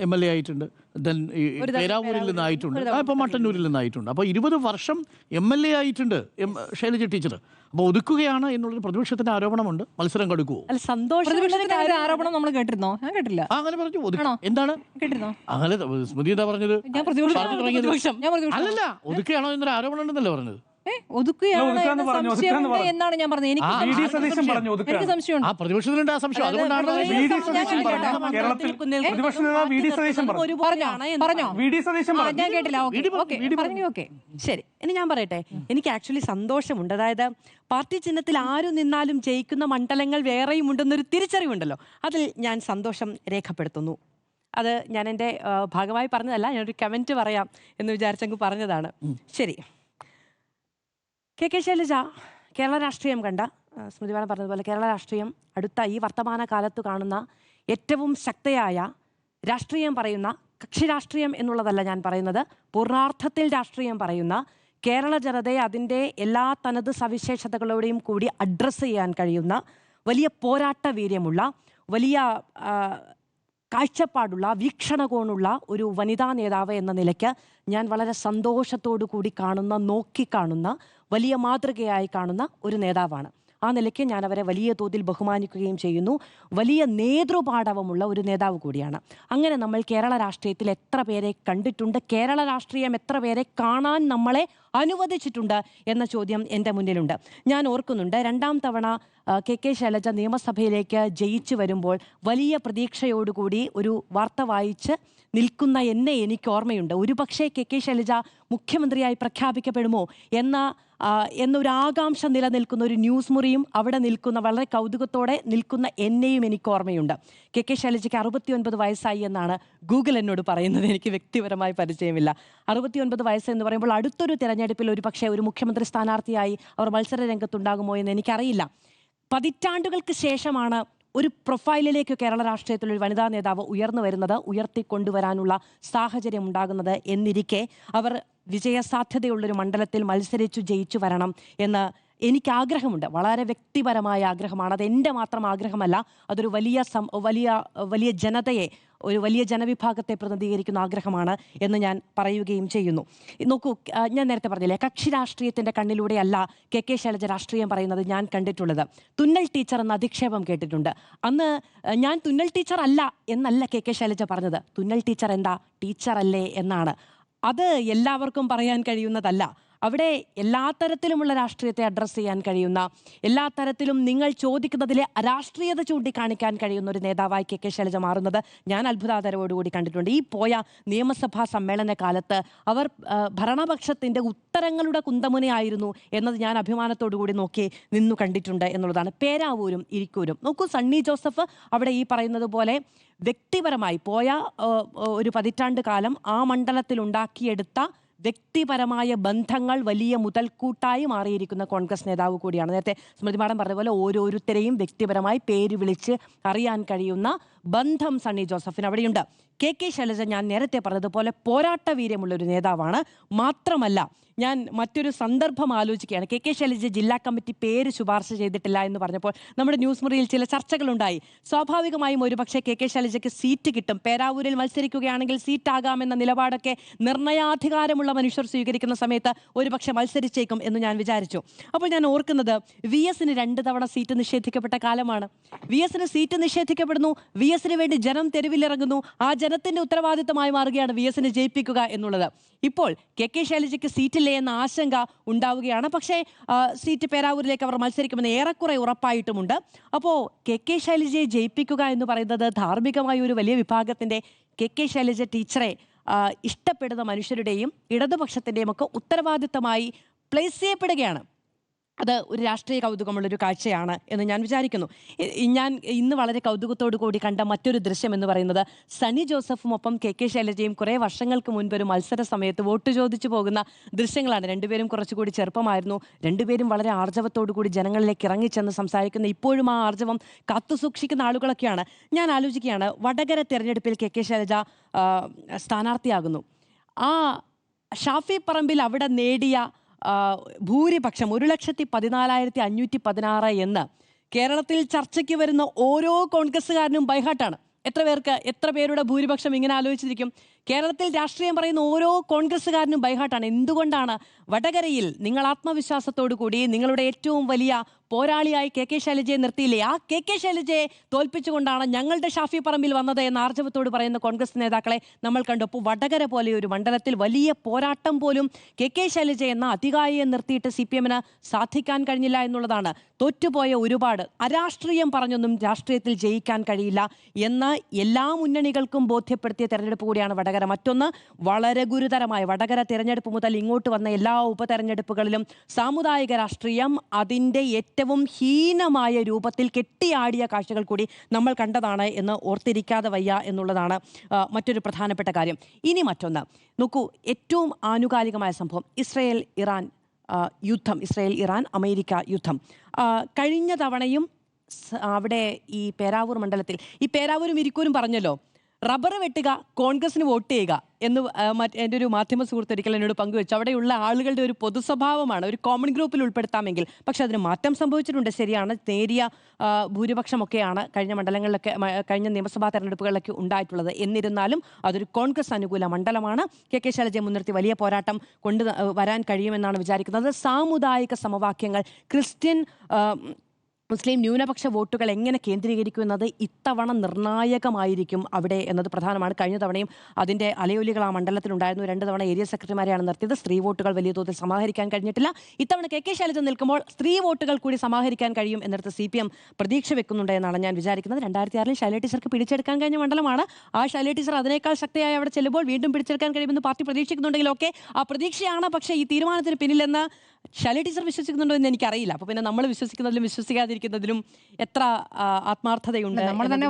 MLA ആയിട്ടുണ്ട്, ദെൻ പേരാവൂരിൽ നിന്നായിട്ടുണ്ട്, ഇപ്പോൾ മട്ടന്നൂരിൽ നിന്നായിട്ടുണ്ട്. അപ്പോൾ 20 വർഷം MLA ആയിട്ടുണ്ട് ശൈലജ ടീച്ചർ. അപ്പോൾ ഒതുക്കുകയാണ് എന്നുള്ളൊരു പ്രതിപക്ഷത്തിന്റെ ആരോപണമുണ്ട്. മത്സരം കടുക്കുവോ? ആരോപണം നമ്മൾ കേട്ടിരുന്നോ? ഞാൻ കേട്ടില്ല. അങ്ങനെ പറഞ്ഞു. എന്താണ് കേട്ടിരുന്നോ? അങ്ങനെ സ്മൃതി എന്താ പറഞ്ഞത്? അല്ലല്ല, ഒതുക്കുകയാണോ എന്നൊരു ആരോപണം ഉണ്ടെന്നല്ലേ പറഞ്ഞത്? എന്നാണ് ഞാൻ പറഞ്ഞത്. എനിക്ക് സംശയമുണ്ട്. പ്രതിപക്ഷത്തിലുണ്ട് ആ സംശയം. അതുകൊണ്ടാണ് ഞാൻ കേട്ടില്ല. ശരി, ഇനി ഞാൻ പറയട്ടെ. എനിക്ക് ആക്ച്വലി സന്തോഷമുണ്ട്. അതായത് പാർട്ടി ചിഹ്നത്തിൽ ആരു നിന്നാലും ജയിക്കുന്ന മണ്ഡലങ്ങൾ വേറെയും ഉണ്ടെന്നൊരു തിരിച്ചറിവുണ്ടല്ലോ, അതിൽ ഞാൻ സന്തോഷം രേഖപ്പെടുത്തുന്നു. അത് ഞാൻ എൻ്റെ ഭാഗമായി പറഞ്ഞതല്ല, ഞാനൊരു കമൻറ്റ് പറയാം എന്ന് വിചാരിച്ചെങ്കിൽ പറഞ്ഞതാണ്. ശരി, KK ശൈലജ കേരള രാഷ്ട്രീയം കണ്ട, സ്മൃതി മാഡം പറഞ്ഞതുപോലെ കേരള രാഷ്ട്രീയം അടുത്ത ഈ വർത്തമാന കാലത്ത് കാണുന്ന ഏറ്റവും ശക്തയായ രാഷ്ട്രീയം പറയുന്ന, കക്ഷി രാഷ്ട്രീയം എന്നുള്ളതല്ല ഞാൻ പറയുന്നത്, പൂർണ്ണാർത്ഥത്തിൽ രാഷ്ട്രീയം പറയുന്ന കേരള ജനതയെ അതിൻ്റെ എല്ലാ തനത് സവിശേഷതകളോടെയും കൂടി അഡ്രസ്സ് ചെയ്യാൻ കഴിയുന്ന വലിയ പോരാട്ട വീര്യമുള്ള വലിയ കാഴ്ചപ്പാടുള്ള വീക്ഷണകോണുള്ള ഒരു വനിതാ നേതാവ് എന്ന നിലയ്ക്ക് ഞാൻ വളരെ സന്തോഷത്തോടു കൂടി കാണുന്ന നോക്കിക്കാണുന്ന വലിയ മാതൃകയായി കാണുന്ന ഒരു നേതാവാണ്. ആ നിലയ്ക്ക് ഞാൻ അവരെ വലിയ തോതിൽ ബഹുമാനിക്കുകയും ചെയ്യുന്നു. വലിയ നേതൃപാടവമുള്ള ഒരു നേതാവ് കൂടിയാണ്. അങ്ങനെ നമ്മൾ കേരള രാഷ്ട്രീയത്തിൽ എത്ര പേരെ കണ്ടിട്ടുണ്ട്, കേരള രാഷ്ട്രീയം എത്ര പേരെ കാണാൻ നമ്മളെ അനുവദിച്ചിട്ടുണ്ട് എന്ന ചോദ്യം എൻ്റെ മുന്നിലുണ്ട്. ഞാൻ ഓർക്കുന്നുണ്ട്, 2ാം തവണ കെ ശൈലജ നിയമസഭയിലേക്ക് ജയിച്ചു വരുമ്പോൾ വലിയ പ്രതീക്ഷയോടുകൂടി ഒരു വാർത്ത വായിച്ച് നിൽക്കുന്ന എന്നെ എനിക്ക് ഓർമ്മയുണ്ട്. ഒരുപക്ഷേ കെ ശൈലജ മുഖ്യമന്ത്രിയായി പ്രഖ്യാപിക്കപ്പെടുമോ എന്നൊരു ആകാംക്ഷ നിലനിൽക്കുന്ന ഒരു ന്യൂസ് മുറിയും അവിടെ നിൽക്കുന്ന വളരെ കൗതുകത്തോടെ നിൽക്കുന്ന എന്നെയും എനിക്ക് ഓർമ്മയുണ്ട്. കെ ശൈലജയ്ക്ക് 69 വയസ്സായി എന്നാണ് ഗൂഗിൾ എന്നോട് പറയുന്നത്. എനിക്ക് വ്യക്തിപരമായി പരിചയമില്ല. 69 വയസ്സ് എന്ന് പറയുമ്പോൾ അടുത്തൊരു തിരഞ്ഞെടുപ്പിൽ ഒരുപക്ഷെ ഒരു മുഖ്യമന്ത്രി സ്ഥാനാർത്ഥിയായി അവർ മത്സര രംഗത്തുണ്ടാകുമോ എന്ന് എനിക്കറിയില്ല. പതിറ്റാണ്ടുകൾക്ക് ശേഷമാണ് ഒരു പ്രൊഫൈലിലേക്ക് കേരള രാഷ്ട്രീയത്തിൽ ഒരു വനിതാ നേതാവ് ഉയർന്നു വരുന്നത്, ഉയർത്തിക്കൊണ്ടുവരാനുള്ള സാഹചര്യം ഉണ്ടാകുന്നത് എന്നിരിക്കെ അവർ വിജയസാധ്യതയുള്ളൊരു മണ്ഡലത്തിൽ മത്സരിച്ചു ജയിച്ചു വരണം എന്ന് എനിക്ക് ആഗ്രഹമുണ്ട്. വളരെ വ്യക്തിപരമായ ആഗ്രഹമാണ്. അത് എൻ്റെ മാത്രം ആഗ്രഹമല്ല. അതൊരു വലിയ ജനതയെ, ഒരു വലിയ ജനവിഭാഗത്തെ പ്രതിനിധീകരിക്കുന്ന ആഗ്രഹമാണ് എന്ന് ഞാൻ പറയുകയും ചെയ്യുന്നു. നോക്കൂ, ഞാൻ നേരത്തെ പറഞ്ഞില്ലേ, കക്ഷി രാഷ്ട്രീയത്തിൻ്റെ കണ്ണിലൂടെയല്ല കെ ശൈലജ രാഷ്ട്രീയം പറയുന്നത് ഞാൻ കണ്ടിട്ടുള്ളത്. തുന്നൽ ടീച്ചർ എന്ന അധിക്ഷേപം കേട്ടിട്ടുണ്ട്. അന്ന് ഞാൻ തുന്നൽ ടീച്ചർ അല്ല എന്നല്ല കെ ശൈലജ പറഞ്ഞത്. തുന്നൽ ടീച്ചർ എന്താ, ടീച്ചറല്ലേ എന്നാണ്. അത് എല്ലാവർക്കും പറയാൻ കഴിയുന്നതല്ല. അവിടെ എല്ലാ തരത്തിലുമുള്ള രാഷ്ട്രീയത്തെ അഡ്രസ്സ് ചെയ്യാൻ കഴിയുന്ന, എല്ലാ തരത്തിലും നിങ്ങൾ ചോദിക്കുന്നതിലെ അരാഷ്ട്രീയത ചൂണ്ടിക്കാണിക്കാൻ കഴിയുന്ന ഒരു നേതാവായി കെ ശൈലജ മാറുന്നത് ഞാൻ അത്ഭുതാതരവോടുകൂടി കണ്ടിട്ടുണ്ട്. ഈ പോയ നിയമസഭാ സമ്മേളന കാലത്ത് അവർ ഭരണപക്ഷത്തിൻ്റെ ഉത്തരങ്ങളുടെ കുന്തമുനയായിരുന്നു എന്നത് ഞാൻ അഭിമാനത്തോടു കൂടി നോക്കി നിന്നു കണ്ടിട്ടുണ്ട് എന്നുള്ളതാണ്. പേരാവൂരും ഇരിക്കൂരും നോക്കൂ, സണ്ണി ജോസഫ് അവിടെ ഈ പറയുന്നത് പോലെ വ്യക്തിപരമായി പോയ ഒരു പതിറ്റാണ്ട് കാലം ആ മണ്ഡലത്തിൽ ഉണ്ടാക്കിയെടുത്ത വ്യക്തിപരമായ ബന്ധങ്ങൾ വലിയ മുതൽക്കൂട്ടായി മാറിയിരിക്കുന്ന കോൺഗ്രസ് നേതാവ് കൂടിയാണ്. നേരത്തെ സ്മൃതി മാഡം പറഞ്ഞ പോലെ ഓരോരുത്തരെയും വ്യക്തിപരമായി പേര് വിളിച്ച് അറിയാൻ കഴിയുന്ന ബന്ധം സണ്ണി ജോസഫിന് അവിടെയുണ്ട്. കെ ശൈലജ ഞാൻ നേരത്തെ പറഞ്ഞതുപോലെ പോരാട്ട വീര്യമുള്ളൊരു നേതാവാണ്. മാത്രമല്ല, ഞാൻ മറ്റൊരു സന്ദർഭം ആലോചിക്കുകയാണ്. കെ ശൈലജ ജില്ലാ കമ്മിറ്റി പേര് ശുപാർശ ചെയ്തിട്ടില്ല എന്ന് പറഞ്ഞപ്പോൾ നമ്മുടെ ന്യൂസ് മുറിയിൽ ചില ചർച്ചകളുണ്ടായി. സ്വാഭാവികമായും ഒരുപക്ഷെ കെ ശൈലജയ്ക്ക് സീറ്റ് കിട്ടും, പേരാവൂരിൽ മത്സരിക്കുകയാണെങ്കിൽ സീറ്റാകാമെന്ന നിലപാടൊക്കെ നിർണയാധികാരമുള്ള മനുഷ്യർ സ്വീകരിക്കുന്ന സമയത്ത് ഒരുപക്ഷെ മത്സരിച്ചേക്കും എന്ന് ഞാൻ വിചാരിച്ചു. അപ്പോൾ ഞാൻ ഓർക്കുന്നത്, VS 2 തവണ സീറ്റ് നിഷേധിക്കപ്പെട്ട കാലമാണ്. VS സീറ്റ് നിഷേധിക്കപ്പെടുന്നു, VS വേണ്ടി ജനം തെരുവിലിറങ്ങുന്നു. ആ ജനത്തിന്റെ ഉത്തരവാദിത്തമായി മാറുകയാണ് VS ജയിപ്പിക്കുക എന്നുള്ളത്. ഇപ്പോൾ കെ ശൈലജയ്ക്ക് സീറ്റില്ലേ എന്ന ആശങ്ക ഉണ്ടാവുകയാണ്. പക്ഷേ സീറ്റ് പേരാവൂരിലേക്ക് അവർ മത്സരിക്കുമെന്ന് ഏറെക്കുറെ ഉറപ്പായിട്ടുമുണ്ട്. അപ്പോൾ കെ ശൈലജയെ ജയിപ്പിക്കുക എന്ന് പറയുന്നത് ധാർമ്മികമായ ഒരു വലിയ വിഭാഗത്തിന്റെ കെ ശൈലജ ടീച്ചറെ ഇഷ്ടപ്പെടുന്ന മനുഷ്യരുടെയും ഇടതുപക്ഷത്തിൻ്റെയും ഒക്കെ ഉത്തരവാദിത്തമായി പ്ലേസ് ചെയ്യപ്പെടുകയാണ്. അത് ഒരു രാഷ്ട്രീയ കൗതുകമുള്ളൊരു കാഴ്ചയാണ് എന്ന് ഞാൻ വിചാരിക്കുന്നു. ഞാൻ ഇന്ന് വളരെ കൗതുകത്തോടു കൂടി കണ്ട മറ്റൊരു ദൃശ്യം എന്ന് പറയുന്നത്, സണ്ണി ജോസഫുമൊപ്പം കെ ശൈലജയും കുറേ വർഷങ്ങൾക്ക് മുൻപ് ഒരു മത്സര സമയത്ത് വോട്ട് ചോദിച്ചു പോകുന്ന ദൃശ്യങ്ങളാണ്. രണ്ടുപേരും കുറച്ചുകൂടി ചെറുപ്പമായിരുന്നു. രണ്ടുപേരും വളരെ ആർജവത്തോടു കൂടി ജനങ്ങളിലേക്ക് ഇറങ്ങിച്ചെന്ന് സംസാരിക്കുന്ന, ഇപ്പോഴും ആ ആർജവം കാത്തുസൂക്ഷിക്കുന്ന ആളുകളൊക്കെയാണ്. ഞാൻ ആലോചിക്കുകയാണ്, വടകര തെരഞ്ഞെടുപ്പിൽ കെ ശൈലജ സ്ഥാനാർത്ഥിയാകുന്നു. ആ ഷാഫി പറമ്പിൽ അവിടെ നേടിയ ഭൂരിപക്ഷം 1,14,516 എന്ന് കേരളത്തിൽ ചർച്ചയ്ക്ക് വരുന്ന ഓരോ കോൺഗ്രസ്സുകാരനും ബൈഹാർട്ടാണ്. എത്ര പേരുടെ ഭൂരിപക്ഷം ഇങ്ങനെ ആലോചിച്ചിരിക്കും? കേരളത്തിൽ രാഷ്ട്രീയം പറയുന്ന ഓരോ കോൺഗ്രസ്സുകാരനും ബൈഹാർട്ടാണ്. എന്തുകൊണ്ടാണ്? വടകരയിൽ നിങ്ങൾ ആത്മവിശ്വാസത്തോടു കൂടി നിങ്ങളുടെ ഏറ്റവും വലിയ പോരാളിയായി കെ ശൈലജയെ നിർത്തിയില്ലേ? ആ കെ ശൈലജയെ തോൽപ്പിച്ചുകൊണ്ടാണ് ഞങ്ങളുടെ ഷാഫി പറമ്പിൽ വന്നത് എന്ന ആർജവത്തോട് പറയുന്ന കോൺഗ്രസ് നേതാക്കളെ നമ്മൾ കണ്ടു. അപ്പോൾ വടകര പോലെ ഒരു മണ്ഡലത്തിൽ വലിയ പോരാട്ടം പോലും കെ ശൈലജ എന്ന അധികാരിയെ നിർത്തിയിട്ട് CPM-ന് സാധിക്കാൻ കഴിഞ്ഞില്ല എന്നുള്ളതാണ്. തോറ്റുപോയ ഒരുപാട് അരാഷ്ട്രീയം പറഞ്ഞൊന്നും രാഷ്ട്രീയത്തിൽ ജയിക്കാൻ കഴിയില്ല എന്ന് എല്ലാ മുന്നണികൾക്കും ബോധ്യപ്പെടുത്തിയ തെരഞ്ഞെടുപ്പ് കൂടിയാണ് വടകര. മറ്റൊന്ന്, വളരെ ഗുരുതരമായ വടകര തെരഞ്ഞെടുപ്പ് മുതൽ ഇങ്ങോട്ട് വന്ന എല്ലാ ഉപതെരഞ്ഞെടുപ്പുകളിലും സാമുദായിക രാഷ്ട്രീയം അതിൻ്റെ ഏറ്റവും ഹീനമായ രൂപത്തിൽ കെട്ടിയാടിയ കാഴ്ചകൾ കൂടി നമ്മൾ കണ്ടതാണ് എന്ന് ഓർത്തിരിക്കാതെ വയ്യ എന്നുള്ളതാണ് മറ്റൊരു പ്രധാനപ്പെട്ട കാര്യം. ഇനി മറ്റൊന്ന് നോക്കൂ, ഏറ്റവും ആനുകാലികമായ സംഭവം ഇസ്രയേൽ ഇറാൻ അമേരിക്ക യുദ്ധം. കഴിഞ്ഞ തവണയും അവിടെ ഈ പേരാവൂർ മണ്ഡലത്തിൽ, ഈ പേരാവൂരും ഇരിക്കൂരും പറഞ്ഞല്ലോ, റബ്ബർ വെട്ടുക, കോൺഗ്രസിന് വോട്ട് ചെയ്യുക എന്ന് എൻ്റെ ഒരു മാധ്യമ സുഹൃത്ത് ഒരിക്കൽ എന്നോട് പങ്കുവെച്ചു. അവിടെയുള്ള ആളുകളുടെ ഒരു പൊതു സ്വഭാവമാണ്, ഒരു കോമൺ ഗ്രൂപ്പിൽ ഉൾപ്പെടുത്താമെങ്കിൽ. പക്ഷെ അതിന് മാറ്റം സംഭവിച്ചിട്ടുണ്ട്, ശരിയാണ്. നേരിയ ഭൂരിപക്ഷമൊക്കെയാണ് കഴിഞ്ഞ നിയമസഭാ തെരഞ്ഞെടുപ്പുകളിലൊക്കെ ഉണ്ടായിട്ടുള്ളത്. എന്നിരുന്നാലും അതൊരു കോൺഗ്രസ് അനുകൂല മണ്ഡലമാണ്. കെ ശൈലജയെ മുൻനിർത്തി വലിയ പോരാട്ടം വരാൻ കഴിയുമെന്നാണ് വിചാരിക്കുന്നത്. സാമുദായിക സമവാക്യങ്ങൾ, ക്രിസ്ത്യൻ മുസ്ലിം ന്യൂനപക്ഷ വോട്ടുകൾ എങ്ങനെ കേന്ദ്രീകരിക്കുന്നത് ഇത്തവണ നിർണായകമായിരിക്കും അവിടെ എന്നത് പ്രധാനമാണ്. കഴിഞ്ഞ തവണയും അതിൻ്റെ അലയൊലികൾ ആ മണ്ഡലത്തിലുണ്ടായിരുന്നു. 2 തവണ ഏരിയ സെക്രട്ടറിമാരെയാണ് നിർത്തിയത്. സ്ത്രീ വോട്ടുകൾ വലിയ തോതിൽ സമാഹരിക്കാൻ കഴിഞ്ഞിട്ടില്ല. ഇത്തവണ കെ ശൈലജ നിൽക്കുമ്പോൾ സ്ത്രീ വോട്ടുകൾ കൂടി സമാഹരിക്കാൻ കഴിയും എന്നിടത്ത് CPM പ്രതീക്ഷ വെക്കുന്നുണ്ട് എന്നാണ് ഞാൻ വിചാരിക്കുന്നത്. 2006 ശൈലജ ടീച്ചർക്ക് പിടിച്ചെടുക്കാൻ കഴിഞ്ഞ മണ്ഡലമാണ്. ആ ശൈലജ ടീച്ചർ അതിനേക്കാൾ ശക്തിയായി അവിടെ ചെല്ലുമ്പോൾ വീണ്ടും പിടിച്ചെടുക്കാൻ കഴിയുമെന്ന് പാർട്ടി പ്രതീക്ഷിക്കുന്നുണ്ടെങ്കിലൊക്കെ ആ പ്രതീക്ഷയാണ്. പക്ഷേ ഈ തീരുമാനത്തിന് പിന്നിലെന്ന് ശൈലജ ടീച്ചർ വിശ്വസിക്കുന്നുണ്ടോ എന്ന് എനിക്കറിയില്ല. അപ്പോൾ പിന്നെ നമ്മൾ വിശ്വസിക്കുന്നതിലും വിശ്വസിക്കാതിരിക്കുന്നതിലും എത്ര ആത്മാർത്ഥതയുണ്ട്. നമ്മൾ തന്നെ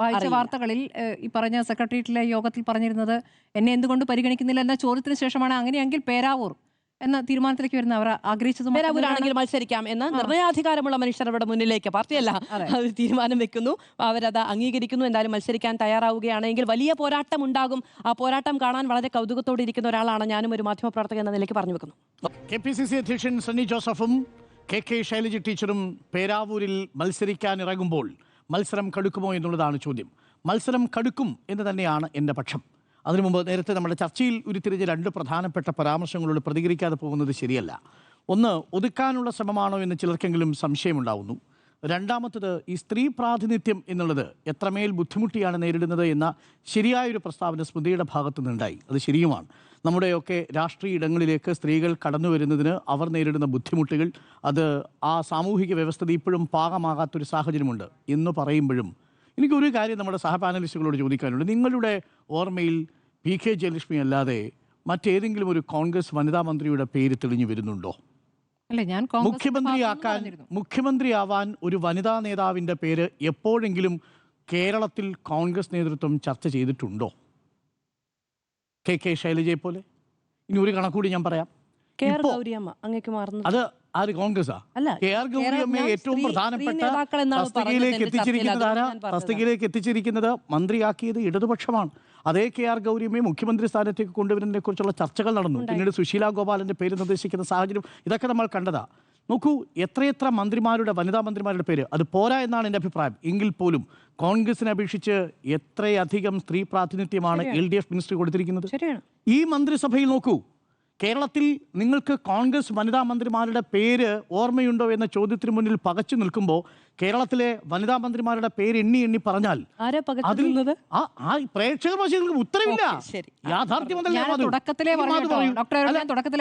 വായിച്ച വാർത്തകളിൽ ഈ പറഞ്ഞ സെക്രട്ടേറിയറ്റിലെ യോഗത്തിൽ പറഞ്ഞിരുന്നത് എന്നെ എന്തുകൊണ്ട് പരിഗണിക്കുന്നില്ല എന്ന ചോദ്യത്തിന് ശേഷമാണ് അങ്ങനെയെങ്കിൽ പേരാവൂർ എന്ന തീരുമാനത്തിലേക്ക് വരുന്ന അവർ ആഗ്രഹിച്ചത്. പേരാവൂരാണെങ്കിൽ മത്സരിക്കാം എന്ന് നിർണയാധികാരമുള്ള മനുഷ്യരുടെ മുന്നിലേക്ക് പാർട്ടിയല്ല അത് തീരുമാനം വെക്കുന്നു, അവരത് അംഗീകരിക്കുന്നു. എന്തായാലും മത്സരിക്കാൻ തയ്യാറാവുകയാണെങ്കിൽ വലിയ പോരാട്ടം ഉണ്ടാകും. ആ പോരാട്ടം കാണാൻ വളരെ കൗതുകത്തോടെ ഇരിക്കുന്ന ഒരാളാണ് ഞാനും ഒരു മാധ്യമപ്രവർത്തകൻ എന്ന നിലയ്ക്ക് പറഞ്ഞു വെക്കുന്നു. KPCC അധ്യക്ഷൻ സണ്ണി ജോസഫും കെ ശൈലജ ടീച്ചറും പേരാവൂരിൽ മത്സരിക്കാൻ ഇറങ്ങുമ്പോൾ മത്സരം കടുക്കുമോ എന്നുള്ളതാണ് ചോദ്യം. മത്സരം കടുക്കും എന്ന് തന്നെയാണ് എൻ്റെ പക്ഷം. അതിനു മുമ്പ് നേരത്തെ നമ്മുടെ ചർച്ചയിൽ ഉരുത്തിരിഞ്ഞ 2 പ്രധാനപ്പെട്ട പരാമർശങ്ങളോട് പ്രതികരിക്കാതെ പോകുന്നത് ശരിയല്ല. ഒന്ന്, ഒതുക്കാനുള്ള ശ്രമമാണോ എന്ന് ചിലർക്കെങ്കിലും സംശയമുണ്ടാവുന്നു. രണ്ടാമത്തത്, ഈ സ്ത്രീ പ്രാതിനിധ്യം എന്നുള്ളത് എത്രമേൽ ബുദ്ധിമുട്ടിയാണ് നേരിടുന്നത് എന്ന ശരിയായൊരു പ്രസ്താവന സ്മൃതിയുടെ ഭാഗത്തു നിന്നുണ്ടായി. അത് ശരിയുമാണ്. നമ്മുടെയൊക്കെ രാഷ്ട്രീയ ഇടങ്ങളിലേക്ക് സ്ത്രീകൾ കടന്നു വരുന്നതിന് അവർ നേരിടുന്ന ബുദ്ധിമുട്ടുകൾ, അത് ആ സാമൂഹിക വ്യവസ്ഥ ഇപ്പോഴും പാകമാകാത്തൊരു സാഹചര്യമുണ്ട് എന്ന് പറയുമ്പോഴും എനിക്കൊരു കാര്യം നമ്മുടെ സഹപാനലിസ്റ്റുകളോട് ചോദിക്കാനുണ്ട്. നിങ്ങളുടെ ഓർമ്മയിൽ PK ജയലക്ഷ്മി അല്ലാതെ മറ്റേതെങ്കിലും ഒരു കോൺഗ്രസ് വനിതാ മന്ത്രിയുടെ പേര് തെളിഞ്ഞു വരുന്നുണ്ടോ? മുഖ്യമന്ത്രിയാവാൻ ഒരു വനിതാ നേതാവിൻ്റെ പേര് എപ്പോഴെങ്കിലും കേരളത്തിൽ കോൺഗ്രസ് നേതൃത്വം ചർച്ച ചെയ്തിട്ടുണ്ടോ? കെ ശൈലജയെ പോലെ. ഇനി ഒരു കണക്കൂടി ഞാൻ പറയാം. അത് ആര് കോൺഗ്രസാ? KR ഗൗരിയമ്മയെ ഏറ്റവും പ്രധാനപ്പെട്ട തസ്തികയിലേക്ക് എത്തിച്ചിരിക്കുന്നത് മന്ത്രിയാക്കിയത് ഇടതുപക്ഷമാണ്. അതേ KR ഗൗരിയമ്മയെ മുഖ്യമന്ത്രി സ്ഥാനത്തേക്ക് കൊണ്ടുവരുന്നതിനെ കുറിച്ചുള്ള ചർച്ചകൾ നടന്നു. പിന്നീട് സുശീല ഗോപാലന്റെ പേര് നിർദ്ദേശിക്കുന്ന സാഹചര്യം ഇതൊക്കെ നമ്മൾ കണ്ടതാ. നോക്കൂ, എത്രയെത്ര വനിതാ മന്ത്രിമാരുടെ പേര്. അത് പോരാ എന്നാണ് എൻ്റെ അഭിപ്രായം. എങ്കിൽ പോലും കോൺഗ്രസിനെ അപേക്ഷിച്ച് എത്രയധികം സ്ത്രീ പ്രാതിനിധ്യമാണ് LDF മിനിസ്റ്റർ കൊടുത്തിരിക്കുന്നത്. ഈ മന്ത്രിസഭയിൽ നോക്കൂ, കേരളത്തിൽ നിങ്ങൾക്ക് കോൺഗ്രസ് വനിതാ മന്ത്രിമാരുടെ പേര് ഓർമ്മയുണ്ടോ എന്ന ചോദ്യത്തിന് മുന്നിൽ പകച്ചു നിൽക്കുമ്പോൾ കേരളത്തിലെ വനിതാ മന്ത്രിമാരുടെ പേര് എണ്ണി പറഞ്ഞാൽ പ്രേക്ഷകർ ഉത്തരവില്ല. തുടക്കത്തിലേ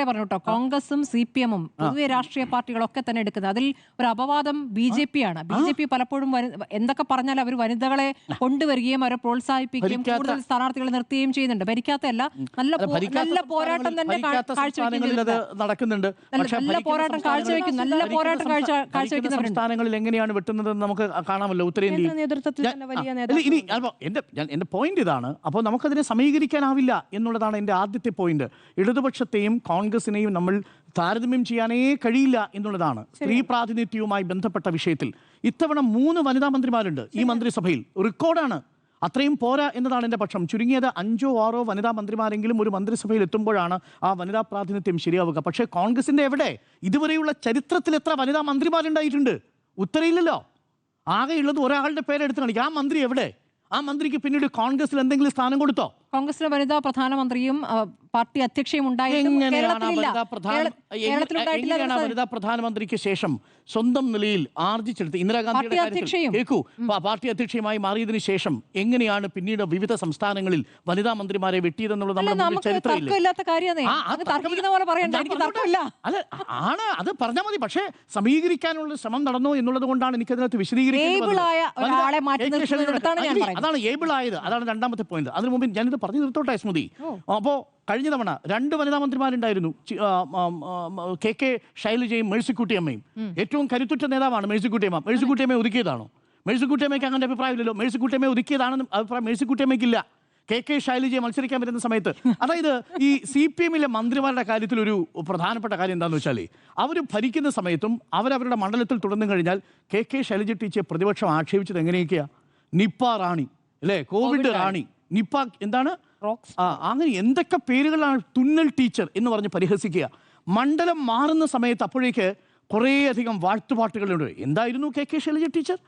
പറഞ്ഞു കേട്ടോ, കോൺഗ്രസും CPM-ഉം പൊതുവെ രാഷ്ട്രീയ പാർട്ടികളൊക്കെ തന്നെ എടുക്കുന്നത് അതിൽ ഒരു അപവാദം BJP ആണ്. BJP പലപ്പോഴും എന്തൊക്കെ പറഞ്ഞാൽ അവർ വനിതകളെ കൊണ്ടുവരികയും അവരെ പ്രോത്സാഹിപ്പിക്കുകയും കൂടുതൽ സ്ഥാനാർത്ഥികളെ നിർത്തുകയും ചെയ്യുന്നുണ്ട്. ഭരിക്കാത്തല്ല, നല്ല പോരാട്ടം തന്നെ നടക്കുന്നുണ്ട്. നല്ല പോരാട്ടം കാഴ്ചവെക്കുന്ന സംസ്ഥാനങ്ങളിൽ എങ്ങനെയാണ് വെട്ടുന്നതെന്ന് നമുക്ക് കാണാമല്ലോ. ഉത്തരേന്ത്യയിൽ എന്റെ പോയിന്റ് ഇതാണ്. അപ്പോൾ നമുക്കതിനെ സമീകരിക്കാനാവില്ല എന്നുള്ളതാണ് എൻ്റെ ആദ്യത്തെ പോയിന്റ്. ഇടതുപക്ഷത്തെയും കോൺഗ്രസിനെയും നമ്മൾ താരതമ്യം ചെയ്യാനേ കഴിയില്ല എന്നുള്ളതാണ്. സ്ത്രീ പ്രാതിനിധ്യവുമായി ബന്ധപ്പെട്ട വിഷയത്തിൽ ഇത്തവണ 3 വനിതാ മന്ത്രിമാരുണ്ട് ഈ മന്ത്രിസഭയിൽ. റെക്കോർഡാണ്. അത്രയും പോരാ എന്നതാണ് എൻ്റെ പക്ഷം. ചുരുങ്ങിയത് 5 or 6 വനിതാ മന്ത്രിമാരെങ്കിലും ഒരു മന്ത്രിസഭയിൽ എത്തുമ്പോഴാണ് ആ വനിതാ പ്രാതിനിധ്യം ശരിയാവുക. പക്ഷേ കോൺഗ്രസിൻ്റെ എവിടെ? ഇതുവരെയുള്ള ചരിത്രത്തിൽ എത്ര വനിതാ മന്ത്രിമാരുണ്ടായിട്ടുണ്ട്? ഉത്തരയില്ലല്ലോ. ആകെയുള്ളത് ഒരാളുടെ പേരെടുത്ത് കാണിക്കുക. ആ മന്ത്രി എവിടെ? ആ മന്ത്രിക്ക് പിന്നീട് കോൺഗ്രസിൽ എന്തെങ്കിലും സ്ഥാനം കൊടുത്തോ? കോൺഗ്രസിലെ വനിതാ പ്രധാനമന്ത്രിയും പാർട്ടി അധ്യക്ഷയും വനിതാ പ്രധാനമന്ത്രിക്ക് ശേഷം സ്വന്തം നിലയിൽ ആർജിച്ചെടുത്ത് ഇന്ദിരാഗാന്ധിയുടെ കേൾക്കൂ, പാർട്ടി അധ്യക്ഷയുമായി മാറിയതിനു ശേഷം എങ്ങനെയാണ് പിന്നീട് വിവിധ സംസ്ഥാനങ്ങളിൽ വനിതാ മന്ത്രിമാരെ വെട്ടിയതെന്നുള്ളത് നമ്മുടെ ചരിത്രമില്ല. അത് പറഞ്ഞാൽ മതി. പക്ഷേ സമീകരിക്കാനുള്ള ശ്രമം നടന്നു എന്നുള്ളത് കൊണ്ടാണ് എനിക്കതിനകത്ത് വിശദീകരിക്കുന്നത്. അതാണ് ഏബിൾ ആയത്. അതാണ് രണ്ടാമത്തെ പോയിന്റ്. അതിനു മുമ്പ് ഞാനിത് പറഞ്ഞു നിർത്തോട്ടെ സ്മൃതി. അപ്പോൾ കഴിഞ്ഞ തവണ 2 വനിതാ മന്ത്രിമാരുണ്ടായിരുന്നു. KK ശൈലജയും മേഴ്സിക്കുട്ടിയമ്മയും. ഏറ്റവും കരുത്തുറ്റ നേതാവാണ് മേഴ്സിക്കുട്ടിയമ്മ. മേഴ്സിക്കുട്ടിയമ്മയെ ഒതുക്കിയതാണോ? മേഴ്സിക്കുട്ടിയമ്മയ്ക്ക് അങ്ങനെ അഭിപ്രായമില്ലല്ലോ. മേഴ്സിക്കുട്ടിയമ്മയെ ഒതുക്കിയതാണെന്ന് അഭിപ്രായം മേഴ്സിക്കുട്ടിയമ്മയ്ക്കില്ല. KK ശൈലജയെ മത്സരിക്കാൻ വരുന്ന സമയത്ത്. അതായത് ഈ CPM-ലെ മന്ത്രിമാരുടെ കാര്യത്തിൽ ഒരു പ്രധാനപ്പെട്ട കാര്യം എന്താണെന്ന് വെച്ചാൽ, അവർ ഭരിക്കുന്ന സമയത്തും അവരവരുടെ മണ്ഡലത്തിൽ തുടർന്നു കഴിഞ്ഞാൽ KK ശൈലജ ടീച്ചറെ പ്രതിപക്ഷം ആക്ഷേപിച്ചത് എങ്ങനെയൊക്കെയാ? നിപ്പ റാണി അല്ലേ, കോവിഡ് റാണി നിപ്പ എന്താണ് റോക്സ് അങ്ങനെ എന്തൊക്കെ പേരുകളാണ്, തുന്നൽ ടീച്ചർ എന്ന് പറഞ്ഞ് പരിഹസിക്കുക. മണ്ഡലം മാറുന്ന സമയത്ത് അപ്പോഴേക്ക് കുറേയധികം വാഴ്ത്തുപാട്ടുകളുണ്ട്. എന്തായിരുന്നു കെ ശൈലജ ടീച്ചർ?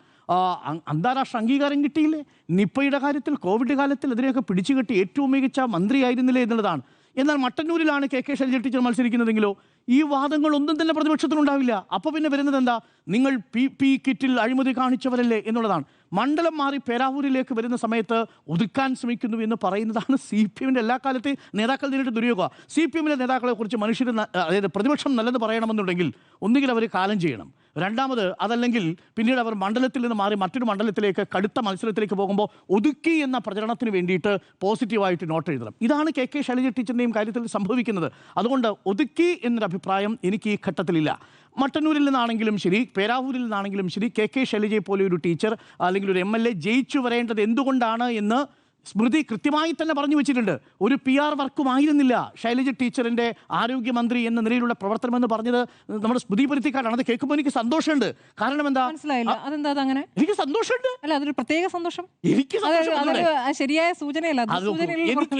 അന്താരാഷ്ട്ര അംഗീകാരം കിട്ടിയില്ലേ? നിപ്പയുടെ കാര്യത്തിൽ, കോവിഡ് കാലത്തിൽ അതിനെയൊക്കെ പിടിച്ചുകെട്ടി ഏറ്റവും മികച്ച മന്ത്രിയായിരുന്നില്ലേ എന്നുള്ളതാണ്. എന്നാൽ മട്ടന്നൂരിലാണ് കെ ശൈലജ ടീച്ചർ മത്സരിക്കുന്നതെങ്കിലോ ഈ വാദങ്ങളൊന്നും തന്നെ പ്രതിപക്ഷത്തിനുണ്ടാവില്ല. അപ്പോൾ പിന്നെ വരുന്നത് എന്താ? നിങ്ങൾ പി കിറ്റിൽ അഴിമതി കാണിച്ചവരല്ലേ എന്നുള്ളതാണ്. മണ്ഡലം മാറി പേരാവൂരിലേക്ക് വരുന്ന സമയത്ത് ഒതുക്കാൻ ശ്രമിക്കുന്നു എന്ന് പറയുന്നതാണ് CPM-ന്റെ എല്ലാ കാലത്തെ നേതാക്കൾ നേരിട്ട് ദുര്യോഗം. CPM-ലെ നേതാക്കളെ കുറിച്ച് മനുഷ്യർ, അതായത് പ്രതിപക്ഷം നല്ലത് പറയണമെന്നുണ്ടെങ്കിൽ ഒന്നുകിൽ അവർ കാലം ചെയ്യണം, രണ്ടാമത് അതല്ലെങ്കിൽ പിന്നീട് അവർ മണ്ഡലത്തിൽ നിന്ന് മാറി മറ്റൊരു മണ്ഡലത്തിലേക്ക് കടുത്ത മത്സരത്തിലേക്ക് പോകുമ്പോൾ ഒതുക്കി എന്ന പ്രചരണത്തിന് വേണ്ടിയിട്ട് പോസിറ്റീവായിട്ട് നോട്ട് എഴുതണം. ഇതാണ് കെ ശൈലജ ടീച്ചറിൻ്റെയും കാര്യത്തിൽ സംഭവിക്കുന്നത്. അതുകൊണ്ട് ഒതുക്കി എന്നൊരു അഭിപ്രായം എനിക്ക് ഈ ഘട്ടത്തിലില്ല. മട്ടന്നൂരിൽ നിന്നാണെങ്കിലും ശരി, പേരാവൂരിൽ നിന്നാണെങ്കിലും ശരി, കെ ശൈലജയെ പോലെ ഒരു ടീച്ചർ അല്ലെങ്കിൽ ഒരു MLA ജയിച്ചു വരേണ്ടത് എന്തുകൊണ്ടാണ് എന്ന് സ്മൃതി കൃത്യമായി തന്നെ പറഞ്ഞു വെച്ചിട്ടുണ്ട്. ഒരു PR വർക്കുമായിരുന്നില്ല ശൈലജ ടീച്ചറിന്റെ ആരോഗ്യമന്ത്രി എന്ന നിലയിലുള്ള പ്രവർത്തനം എന്ന് പറഞ്ഞത് നമ്മുടെ സ്മൃതി പരുത്തിക്കാരാണ്. അത് കേൾക്കുമ്പോൾ എനിക്ക് സന്തോഷമുണ്ട്. കാരണം എന്താ? മനസ്സിലായില്ല, അതെന്താ അങ്ങനെ? എനിക്ക് സന്തോഷമുണ്ട്. അല്ല, അതൊരു പ്രത്യേക സന്തോഷം. എനിക്ക് ശരിയായ സൂചനയല്ല.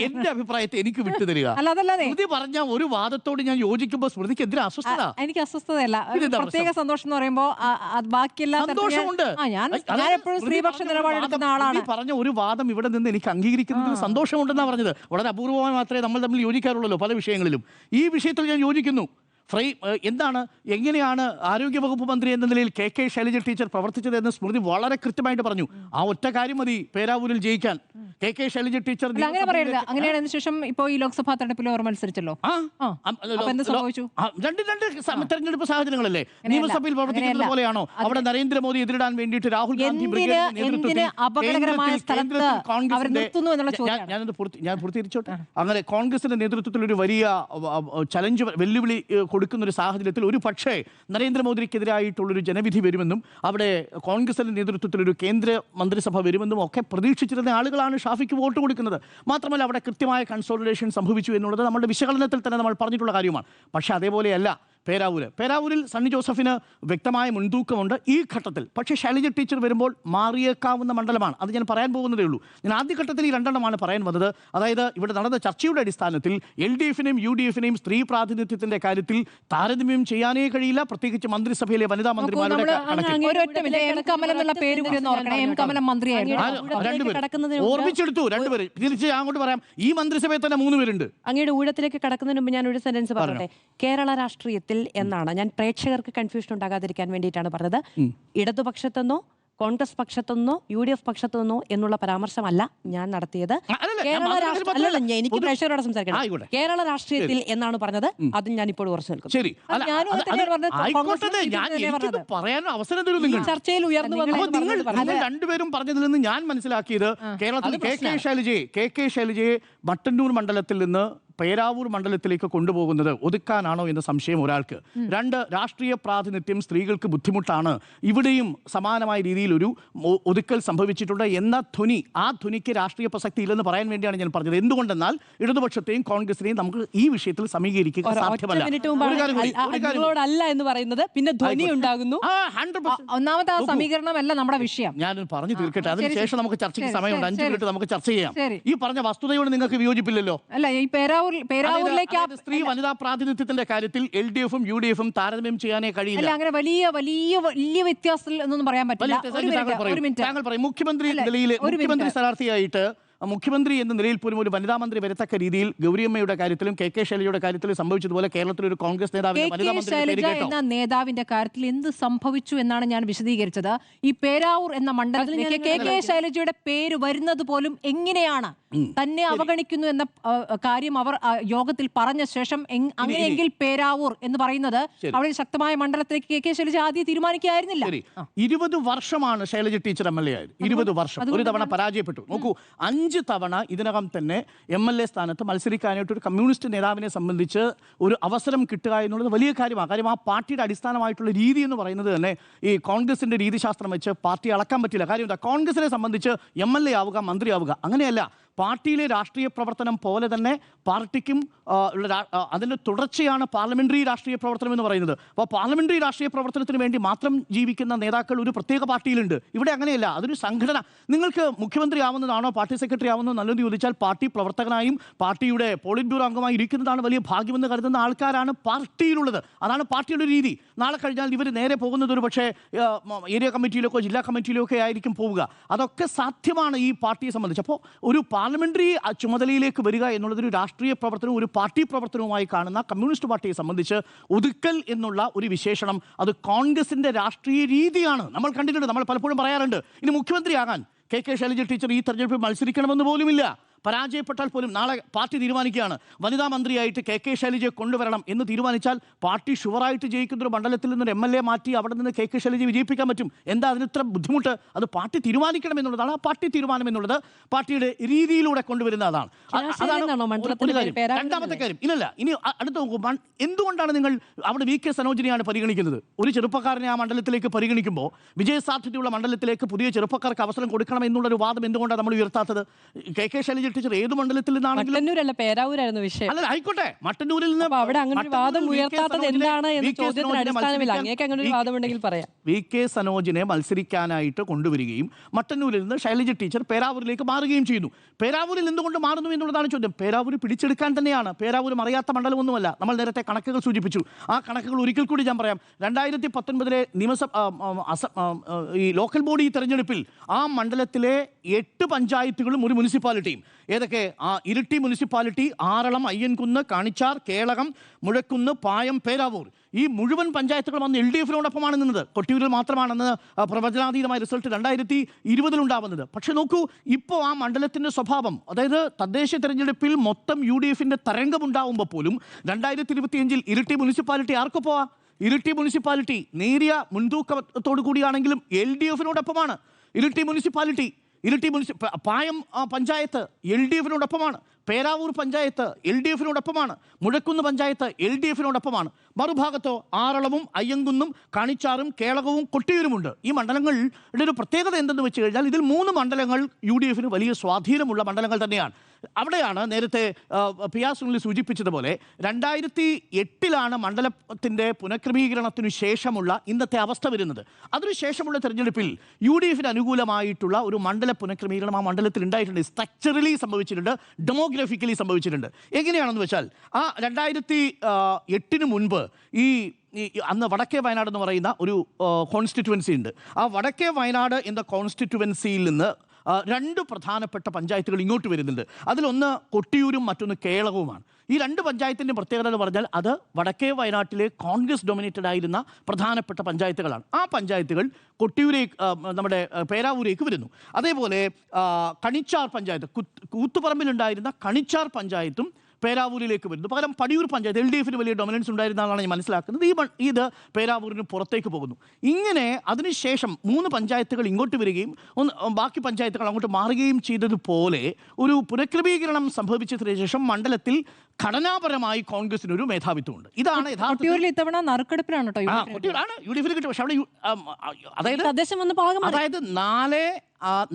എന്റെ അഭിപ്രായത്തെ എനിക്ക് വിട്ടുതരിക. അല്ല, അതല്ലാതെ സ്മൃതി പറഞ്ഞ ഒരു വാദത്തോട് ഞാൻ യോജിക്കുമ്പോൾ സ്മൃതിക്ക് എതിരെ അസ്വസ്ഥത. എനിക്ക് അസ്വസ്ഥതയല്ല. പ്രത്യേക സന്തോഷം എന്ന് പറയുമ്പോൾ ബാക്കിയെല്ലാം സന്തോഷമുണ്ട്. ഞാൻ എപ്പോഴും സ്ത്രീപക്ഷ നിലപാടെടുക്കുന്ന ആളാണ്. പറഞ്ഞ ഒരു വാദം ഇവിടെ നിന്ന് എനിക്ക് അംഗീകരിക്കുന്നതിൽ സന്തോഷമുണ്ടെന്നാണ് പറഞ്ഞത്. വളരെ അപൂർവമായി മാത്രമേ നമ്മൾ തമ്മിൽ യോജിക്കാറുള്ളൂ പല വിഷയങ്ങളിലും. ഈ വിഷയത്തിൽ ഞാൻ യോജിക്കുന്നു. എന്താണ്, എങ്ങനെയാണ് ആരോഗ്യവകുപ്പ് മന്ത്രി എന്ന നിലയിൽ കെ ശൈലജ ടീച്ചർ പ്രവർത്തിച്ചത് എന്ന് സ്മൃതി വളരെ കൃത്യമായിട്ട് പറഞ്ഞു. ആ ഒറ്റ കാര്യം മതി പേരാവൂരിൽ ജയിക്കാൻ. കെ ശൈലജ ടീച്ചർ അങ്ങനെ പറയരുത്. അങ്ങനെയാണ് ശേഷം ഇപ്പോ ഈ ലോക്സഭാ തെരഞ്ഞെടുപ്പിൽ അവർ മത്സരിച്ചല്ലോ. സംഭവിച്ചു രണ്ട് തെരഞ്ഞെടുപ്പ് സാഹചര്യങ്ങളല്ലേ. നിയമസഭയിൽ പ്രവർത്തിക്കുന്നത് പോലെയാണോ അവിടെ നരേന്ദ്രമോദി എതിരിടാൻ വേണ്ടിയിട്ട് രാഹുൽ ഗാന്ധി ഞാൻ പൂർത്തീകരിച്ചോട്ടെ. അങ്ങനെ കോൺഗ്രസിന്റെ നേതൃത്വത്തിൽ ഒരു വലിയ ചലഞ്ച്, വെല്ലുവിളി കൊടുക്കുന്ന ഒരു സാഹചര്യത്തിൽ ഒരു പക്ഷേ നരേന്ദ്രമോദിക്കെതിരായിട്ടുള്ളൊരു ജനവിധി വരുമെന്നും അവിടെ കോൺഗ്രസിന്റെ നേതൃത്വത്തിൽ ഒരു കേന്ദ്ര മന്ത്രിസഭ വരുമെന്നും ഒക്കെ പ്രതീക്ഷിച്ചിരുന്ന ആളുകളാണ് ഷാഫിക്ക് വോട്ട് കൊടുക്കുന്നത്. മാത്രമല്ല അവിടെ കൃത്യമായ കൺസോളിഡേഷൻ സംഭവിച്ചു എന്നുള്ളത് നമ്മുടെ വിശകലനത്തിൽ തന്നെ നമ്മൾ പറഞ്ഞിട്ടുള്ള കാര്യമാണ്. പക്ഷേ അതേപോലെയല്ല പേരാവൂരിൽ സണ്ണി ജോസഫിന് വ്യക്തമായ മുൻതൂക്കമുണ്ട് ഈ ഘട്ടത്തിൽ. പക്ഷേ ശൈലജ ടീച്ചർ വരുമ്പോൾ മാറിയേക്കാവുന്ന മണ്ഡലമാണ്. അത് ഞാൻ പറയാൻ പോകുന്നതേ ഉള്ളൂ. ഞാൻ ആദ്യഘട്ടത്തിൽ ഈ രണ്ടെണ്ണമാണ് പറയാൻ വന്നത്. അതായത് ഇവിടെ നടന്ന ചർച്ചയുടെ അടിസ്ഥാനത്തിൽ LDF-നെയും UDF-നെയും സ്ത്രീ പ്രാതിനിധ്യത്തിന്റെ കാര്യത്തിൽ താരതമ്യം ചെയ്യാനേ കഴിയില്ല, പ്രത്യേകിച്ച് മന്ത്രിസഭയിലെ വനിതാ മന്ത്രിമാരുടെ ഓർമ്മിച്ചെടുത്തു. രണ്ടുപേര് തിരിച്ച് അങ്ങോട്ട് പറയാം. ഈ മന്ത്രിസഭയിൽ തന്നെ 3 പേരുണ്ട്. അങ്ങയുടെ ഊഴത്തിലേക്ക് കടക്കുന്നതിന് മുമ്പ് ഞാൻ ഒരു സെന്റൻസ് പറയട്ടെ. കേരള രാഷ്ട്രീയത്തിൽ എന്നാണ് ഞാൻ പ്രേക്ഷകർക്ക് കൺഫ്യൂഷൻ ഉണ്ടാകാതിരിക്കാൻ വേണ്ടിയിട്ടാണ് പറഞ്ഞത്. ഇടതുപക്ഷത്തെന്നോ കോൺഗ്രസ് പക്ഷത്തുനിന്നോ UDF പക്ഷത്തുനിന്നോ എന്നുള്ള പരാമർശമല്ല ഞാൻ നടത്തിയത്. എനിക്ക് പ്രേക്ഷകരോട് സംസാരിക്കണം. കേരള രാഷ്ട്രീയത്തിൽ എന്നാണ് പറഞ്ഞത്. അതും ഞാൻ ഇപ്പോൾ ഉറച്ചു നിൽക്കും. ചർച്ചയിൽ ഉയർന്നു വന്ന രണ്ടുപേരും പറഞ്ഞതിൽ നിന്ന് ഞാൻ മനസ്സിലാക്കിയത് കേരളത്തിൽ കെ ശൈലജയെ മട്ടന്നൂർ മണ്ഡലത്തിൽ നിന്ന് പേരാവൂർ മണ്ഡലത്തിലേക്ക് കൊണ്ടുപോകുന്നത് ഒതുക്കാനാണോ എന്ന സംശയം ഒരാൾക്ക്. 2, രാഷ്ട്രീയ പ്രാതിനിധ്യം സ്ത്രീകൾക്ക് ബുദ്ധിമുട്ടാണ്, ഇവിടെയും സമാനമായ രീതിയിൽ ഒരു ഒതുക്കൽ സംഭവിച്ചിട്ടുണ്ട് എന്ന ധ്വനി, ആ ധ്വനിക്ക് രാഷ്ട്രീയ പ്രസക്തി ഇല്ലെന്ന് പറയാൻ വേണ്ടിയാണ് ഞാൻ പറഞ്ഞത്. എന്തുകൊണ്ടെന്നാൽ ഇടതുപക്ഷത്തെയും കോൺഗ്രസിനെയും നമുക്ക് ഈ വിഷയത്തിൽ സമീകരിക്കുക സാധ്യമല്ല. എന്ന് പറയുന്നത് പിന്നെ ധ്വനി ഉണ്ടാകുന്നു. ഒന്നാമത്തെ ആ സമീകരണമല്ല നമ്മുടെ വിഷയം. ഞാൻ പറഞ്ഞു തീർക്കട്ടെ, അതിനുശേഷം നമുക്ക് ചർച്ചയ്ക്ക് സമയമുണ്ട്. 5 മിനിറ്റ് നമുക്ക് ചർച്ച ചെയ്യാം. ഈ പറഞ്ഞ വസ്തുതയോട് നിങ്ങൾക്ക് വിയോജിപ്പില്ലല്ലോ? അല്ല, ഈ സ്ത്രീ വനിതാ പ്രാതിനിധ്യത്തിന്റെ കാര്യത്തിൽ LDF-ഉം UDF-ഉം താരതമ്യം ചെയ്യാനേ കഴിയില്ല. അങ്ങനെ വലിയ വലിയ വലിയ വ്യത്യാസം എന്നൊന്നും പറയാൻ പറ്റില്ല. താങ്കൾ പറയും മുഖ്യമന്ത്രി നിലയിൽ മുഖ്യമന്ത്രി സ്ഥാനാർത്ഥിയായിട്ട് മുഖ്യമന്ത്രി എന്ന നിലയിൽ പോലും ഒരു വനിതാ മന്ത്രി വരത്തക്ക രീതിയിൽ ഗൗരിയമ്മയുടെ കാര്യത്തിലും കെ ശൈലജയുടെ കാര്യത്തിലും സംഭവിച്ചതുപോലെ കേരളത്തിൽ ഒരു കോൺഗ്രസ് നേതാവിന്റെ കാര്യത്തിൽ എന്ത് സംഭവിച്ചു എന്നാണ് ഞാൻ വിശദീകരിച്ചത്. ഈ പേരാവൂർ എന്ന മണ്ഡലത്തിൽ കെ ശൈലജയുടെ പേര് വരുന്നത് പോലും എങ്ങനെയാണ് തന്നെ അവഗണിക്കുന്നു എന്ന കാര്യം അവർ യോഗത്തിൽ പറഞ്ഞ ശേഷം അങ്ങനെയെങ്കിൽ പേരാവൂർ എന്ന് പറയുന്നത് അവിടെ ശക്തമായ മണ്ഡലത്തിലേക്ക് കെ ശൈലജ ആദ്യം തീരുമാനിക്കുകയായിരുന്നില്ല. 20 വർഷമാണ് ശൈലജ ടീച്ചർ MLA ആയത്. 20 വർഷം. ഒരു തവണ പരാജയപ്പെട്ടു. നോക്കൂ, 5 തവണ ഇതിനകം തന്നെ MLA സ്ഥാനത്ത് മത്സരിക്കാനായിട്ട് ഒരു കമ്മ്യൂണിസ്റ്റ് നേതാവിനെ സംബന്ധിച്ച് ഒരു അവസരം കിട്ടുക എന്നുള്ളത് വലിയ കാര്യമാണ്. കാര്യം ആ പാർട്ടിയുടെ അടിസ്ഥാനമായിട്ടുള്ള രീതി എന്ന് പറയുന്നത് തന്നെ ഈ കോൺഗ്രസിന്റെ രീതിശാസ്ത്രം വെച്ച് പാർട്ടി അളക്കാൻ പറ്റില്ല. കാര്യം എന്താ, കോൺഗ്രസിനെ സംബന്ധിച്ച് MLA ആവുക, മന്ത്രിയാവുക അങ്ങനെയല്ല. പാർട്ടിയിലെ രാഷ്ട്രീയ പ്രവർത്തനം പോലെ തന്നെ പാർട്ടിക്കും അതിൻ്റെ തുടർച്ചയാണ് പാർലമെന്ററി രാഷ്ട്രീയ പ്രവർത്തനം എന്ന് പറയുന്നത്. അപ്പോൾ പാർലമെന്ററി രാഷ്ട്രീയ പ്രവർത്തനത്തിന് വേണ്ടി മാത്രം ജീവിക്കുന്ന നേതാക്കൾ ഒരു പ്രത്യേക പാർട്ടിയിലുണ്ട്. ഇവിടെ അങ്ങനെയല്ല, അതൊരു സംഘടന. നിങ്ങൾക്ക് മുഖ്യമന്ത്രി ആവുന്നതാണോ പാർട്ടി സെക്രട്ടറി ആവുന്നതോ നല്ലതെന്ന് ചോദിച്ചാൽ പാർട്ടി പ്രവർത്തകനായും പാർട്ടിയുടെ പോളിറ്റ് ബ്യൂറോ അംഗമായി ഇരിക്കുന്നതാണ് വലിയ ഭാഗ്യമെന്ന് കരുതുന്ന ആൾക്കാരാണ് പാർട്ടിയിലുള്ളത്. അതാണ് പാർട്ടിയുടെ ഒരു രീതി. നാളെ കഴിഞ്ഞാൽ ഇവർ നേരെ പോകുന്നത് ഒരു പക്ഷേ ഏരിയ കമ്മിറ്റിയിലേക്കോ ജില്ലാ കമ്മിറ്റിയിലേക്കോ ആയിരിക്കും പോവുക. അതൊക്കെ സാധ്യമാണ് ഈ പാർട്ടിയെ സംബന്ധിച്ച്. അപ്പോൾ ഒരു പാർലമെന്ററി ചുമതലയിലേക്ക് വരിക എന്നുള്ളതൊരു രാഷ്ട്രീയ പ്രവർത്തനവും ഒരു പാർട്ടി പ്രവർത്തനവുമായി കാണുന്ന കമ്മ്യൂണിസ്റ്റ് പാർട്ടിയെ സംബന്ധിച്ച് ഒതുക്കൽ എന്നുള്ള ഒരു വിശേഷണം അത് കോൺഗ്രസിന്റെ രാഷ്ട്രീയ രീതിയാണ്. നമ്മൾ കണ്ടിട്ടുണ്ട്, നമ്മൾ പലപ്പോഴും പറയാറുണ്ട്, ഇനി മുഖ്യമന്ത്രിയാകാൻ കെ ശൈലജ ടീച്ചർ ഈ തെരഞ്ഞെടുപ്പിൽ മത്സരിക്കണമെന്ന് പോലുമില്ല. പരാജയപ്പെട്ടാൽ പോലും നാളെ പാർട്ടി തീരുമാനിക്കുകയാണ് വനിതാ മന്ത്രിയായിട്ട് കെ ശൈലജയെ കൊണ്ടുവരണം എന്ന് തീരുമാനിച്ചാൽ പാർട്ടി ഷുവറായിട്ട് ജയിക്കുന്ന ഒരു മണ്ഡലത്തിൽ നിന്നൊരു MLA മാറ്റി അവിടെ നിന്ന് കെ ശൈലജയെ വിജയിപ്പിക്കാൻ പറ്റും. എന്താ അതിനിത്ര ബുദ്ധിമുട്ട്? അത് പാർട്ടി തീരുമാനിക്കണം എന്നുള്ളതാണ്. ആ പാർട്ടി തീരുമാനം എന്നുള്ളത് പാർട്ടിയുടെ രീതിയിലൂടെ കൊണ്ടുവരുന്ന അതാണ്. ഒരു കാര്യം. രണ്ടാമത്തെ കാര്യം, ഇല്ലല്ല, ഇനി അടുത്ത് നോക്കൂ, എന്തുകൊണ്ടാണ് നിങ്ങൾ അവിടെ VK സനോജിനെയാണ് പരിഗണിക്കുന്നത്? ഒരു ചെറുപ്പക്കാരനെ ആ മണ്ഡലത്തിലേക്ക് പരിഗണിക്കുമ്പോൾ വിജയസാധ്യതയുള്ള മണ്ഡലത്തിലേക്ക് പുതിയ ചെറുപ്പക്കാർക്ക് അവസരം കൊടുക്കണം എന്നുള്ളൊരു വാദം എന്തുകൊണ്ടാണ് നമ്മൾ ഉയർത്താത്തത്? കെ ശൈലജ ടീച്ചർ ഏത് മണ്ഡലത്തിൽ നിന്നാണെങ്കിലും പേരാവൂരായിരുന്നു വിഷയം. അല്ല, ആയിക്കോട്ടെ, മട്ടന്നൂരിൽ നിന്ന് അവിടെ അങ്ങനെ വാദം ഉയർത്താത്തത് എന്താണ് എന്ന ചോദ്യത്തിന് അടിസ്ഥാനമില്ല. അങ്ങേക്ക് അങ്ങനെ ഒരു വാദം ഉണ്ടെങ്കിൽ പറയാം. VK സനോജിനെ മത്സരിക്കാനായിട്ട് കൊണ്ടുവരികയും മട്ടന്നൂരിൽ നിന്ന് ശൈലജ ടീച്ചർ പേരാവൂരിലേക്ക് മാറുകയും ചെയ്യുന്നു. പേരാവൂരിൽ എന്തുകൊണ്ട് മാറുന്നു എന്നുള്ളതാണ് ചോദ്യം. പേരാവൂർ പിടിച്ചെടുക്കാൻ തന്നെയാണ്. പേരാവൂർ അറിയാത്ത മണ്ഡലമൊന്നുമല്ല. നമ്മൾ നേരത്തെ കണക്കുകൾ സൂചിപ്പിച്ചു. ആ കണക്കുകൾ ഒരിക്കൽ കൂടി ഞാൻ പറയാം. 2019 നിയമസഭ ഈ ലോക്കൽ ബോഡി തെരഞ്ഞെടുപ്പിൽ ആ മണ്ഡലത്തിലെ 8 പഞ്ചായത്തുകളും ഒരു മുനിസിപ്പാലിറ്റിയും. ഏതൊക്കെ? ഇരിട്ടി മുനിസിപ്പാലിറ്റി, ആറളം, അയ്യൻകുന്ന്, കാണിച്ചാർ, കേളകം, മുഴക്കുന്ന്, പായം, പേരാവൂർ. ഈ മുഴുവൻ പഞ്ചായത്തുകളും അന്ന് LDF-നോടൊപ്പമാണ് നിന്നത്. കൊട്ടിയൂരിൽ മാത്രമാണെന്ന് പ്രവചനാതീതമായ റിസൾട്ട് 2020 ഉണ്ടാവുന്നത്. പക്ഷെ നോക്കൂ, ഇപ്പോൾ ആ മണ്ഡലത്തിൻ്റെ സ്വഭാവം, അതായത് തദ്ദേശ തെരഞ്ഞെടുപ്പിൽ മൊത്തം UDF-ന്റെ തരംഗമുണ്ടാവുമ്പോൾ പോലും 2025 ഇരിട്ടി മുനിസിപ്പാലിറ്റി ആർക്ക് പോവാ? ഇരിട്ടി മുനിസിപ്പാലിറ്റി നേരിയ മുൻതൂക്കത്തോടു കൂടിയാണെങ്കിലും LDF-നോടൊപ്പമാണ്. ഇരിട്ടി പായം പഞ്ചായത്ത് LDF-നോടൊപ്പമാണ്. പേരാവൂർ പഞ്ചായത്ത് LDF-നോടൊപ്പമാണ്. മുഴക്കുന്ന് പഞ്ചായത്ത് LDF-നോടൊപ്പമാണ്. മറുഭാഗത്തോ ആറളവും അയ്യങ്കുന്നും കാണിച്ചാറും കേളകവും കൊട്ടിയൂരുമുണ്ട്. ഈ മണ്ഡലങ്ങളുടെ ഒരു പ്രത്യേകത എന്തെന്ന് വെച്ച് കഴിഞ്ഞാൽ ഇതിൽ 3 മണ്ഡലങ്ങൾ UDF-ന് വലിയ സ്വാധീനമുള്ള മണ്ഡലങ്ങൾ തന്നെയാണ്. അവിടെയാണ് നേരത്തെ PR സുനിൽ സൂചിപ്പിച്ചതുപോലെ 2008 മണ്ഡലത്തിൻ്റെ പുനഃക്രമീകരണത്തിനു ശേഷമുള്ള ഇന്നത്തെ അവസ്ഥ വരുന്നത്. അതിനുശേഷമുള്ള തെരഞ്ഞെടുപ്പിൽ UDF-ന് അനുകൂലമായിട്ടുള്ള ഒരു മണ്ഡല പുനഃക്രമീകരണം ആ മണ്ഡലത്തിൽ ഉണ്ടായിട്ടുണ്ട്. സ്ട്രക്ചറലി സംഭവിച്ചിട്ടുണ്ട്, ഡെമോഗ്രഫിക്കലി സംഭവിച്ചിട്ടുണ്ട്. എങ്ങനെയാണെന്ന് വെച്ചാൽ ആ 2008 മുൻപ് അന്ന് വടക്കേ വയനാട് എന്ന് പറയുന്ന ഒരു കോൺസ്റ്റിറ്റ്യുവൻസി ഉണ്ട്. ആ വടക്കേ വയനാട് എന്ന കോൺസ്റ്റിറ്റ്യുവൻസിയിൽ നിന്ന് 2 പ്രധാനപ്പെട്ട പഞ്ചായത്തുകൾ ഇങ്ങോട്ട് വരുന്നുണ്ട്. അതിലൊന്ന് കൊട്ടിയൂരും മറ്റൊന്ന് കേളകവുമാണ്. ഈ 2 പഞ്ചായത്തിൻ്റെ പ്രത്യേകത എന്ന് പറഞ്ഞാൽ അത് വടക്കേ വയനാട്ടിലെ കോൺഗ്രസ് ഡൊമിനേറ്റഡ് ആയിരുന്ന പ്രധാനപ്പെട്ട പഞ്ചായത്തുകളാണ്. ആ പഞ്ചായത്തുകൾ നമ്മുടെ പേരാവൂരേക്ക് വരുന്നു. അതേപോലെ കണിച്ചാർ പഞ്ചായത്ത്, കൂത്തുപറമ്പിലുണ്ടായിരുന്ന കണിച്ചാർ പഞ്ചായത്തും പേരാവൂരിലേക്ക് വരുന്നു. പകരം പടിയൂർ പഞ്ചായത്ത് LDF-ന് വലിയ ഡൊമിനൻസ് ഉണ്ടായിരുന്നതാണ് ഞാൻ മനസ്സിലാക്കുന്നത്. ഇത് പേരാവൂരിന് പുറത്തേക്ക് പോകുന്നു. ഇങ്ങനെ അതിനുശേഷം 3 പഞ്ചായത്തുകൾ ഇങ്ങോട്ട് വരികയും ബാക്കി പഞ്ചായത്തുകൾ അങ്ങോട്ട് മാറുകയും ചെയ്തതുപോലെ ഒരു പുനഃക്രമീകരണം സംഭവിച്ചതിന് ശേഷം മണ്ഡലത്തിൽ ഘടനാപരമായി കോൺഗ്രസിന് ഒരു മേധാവിത്വമുണ്ട്. ഇതാണ് ഇത്തവണ നറുക്കെടുപ്പിലാണ് UDF-ന് കിട്ടും. പക്ഷെ അവിടെ അതായത്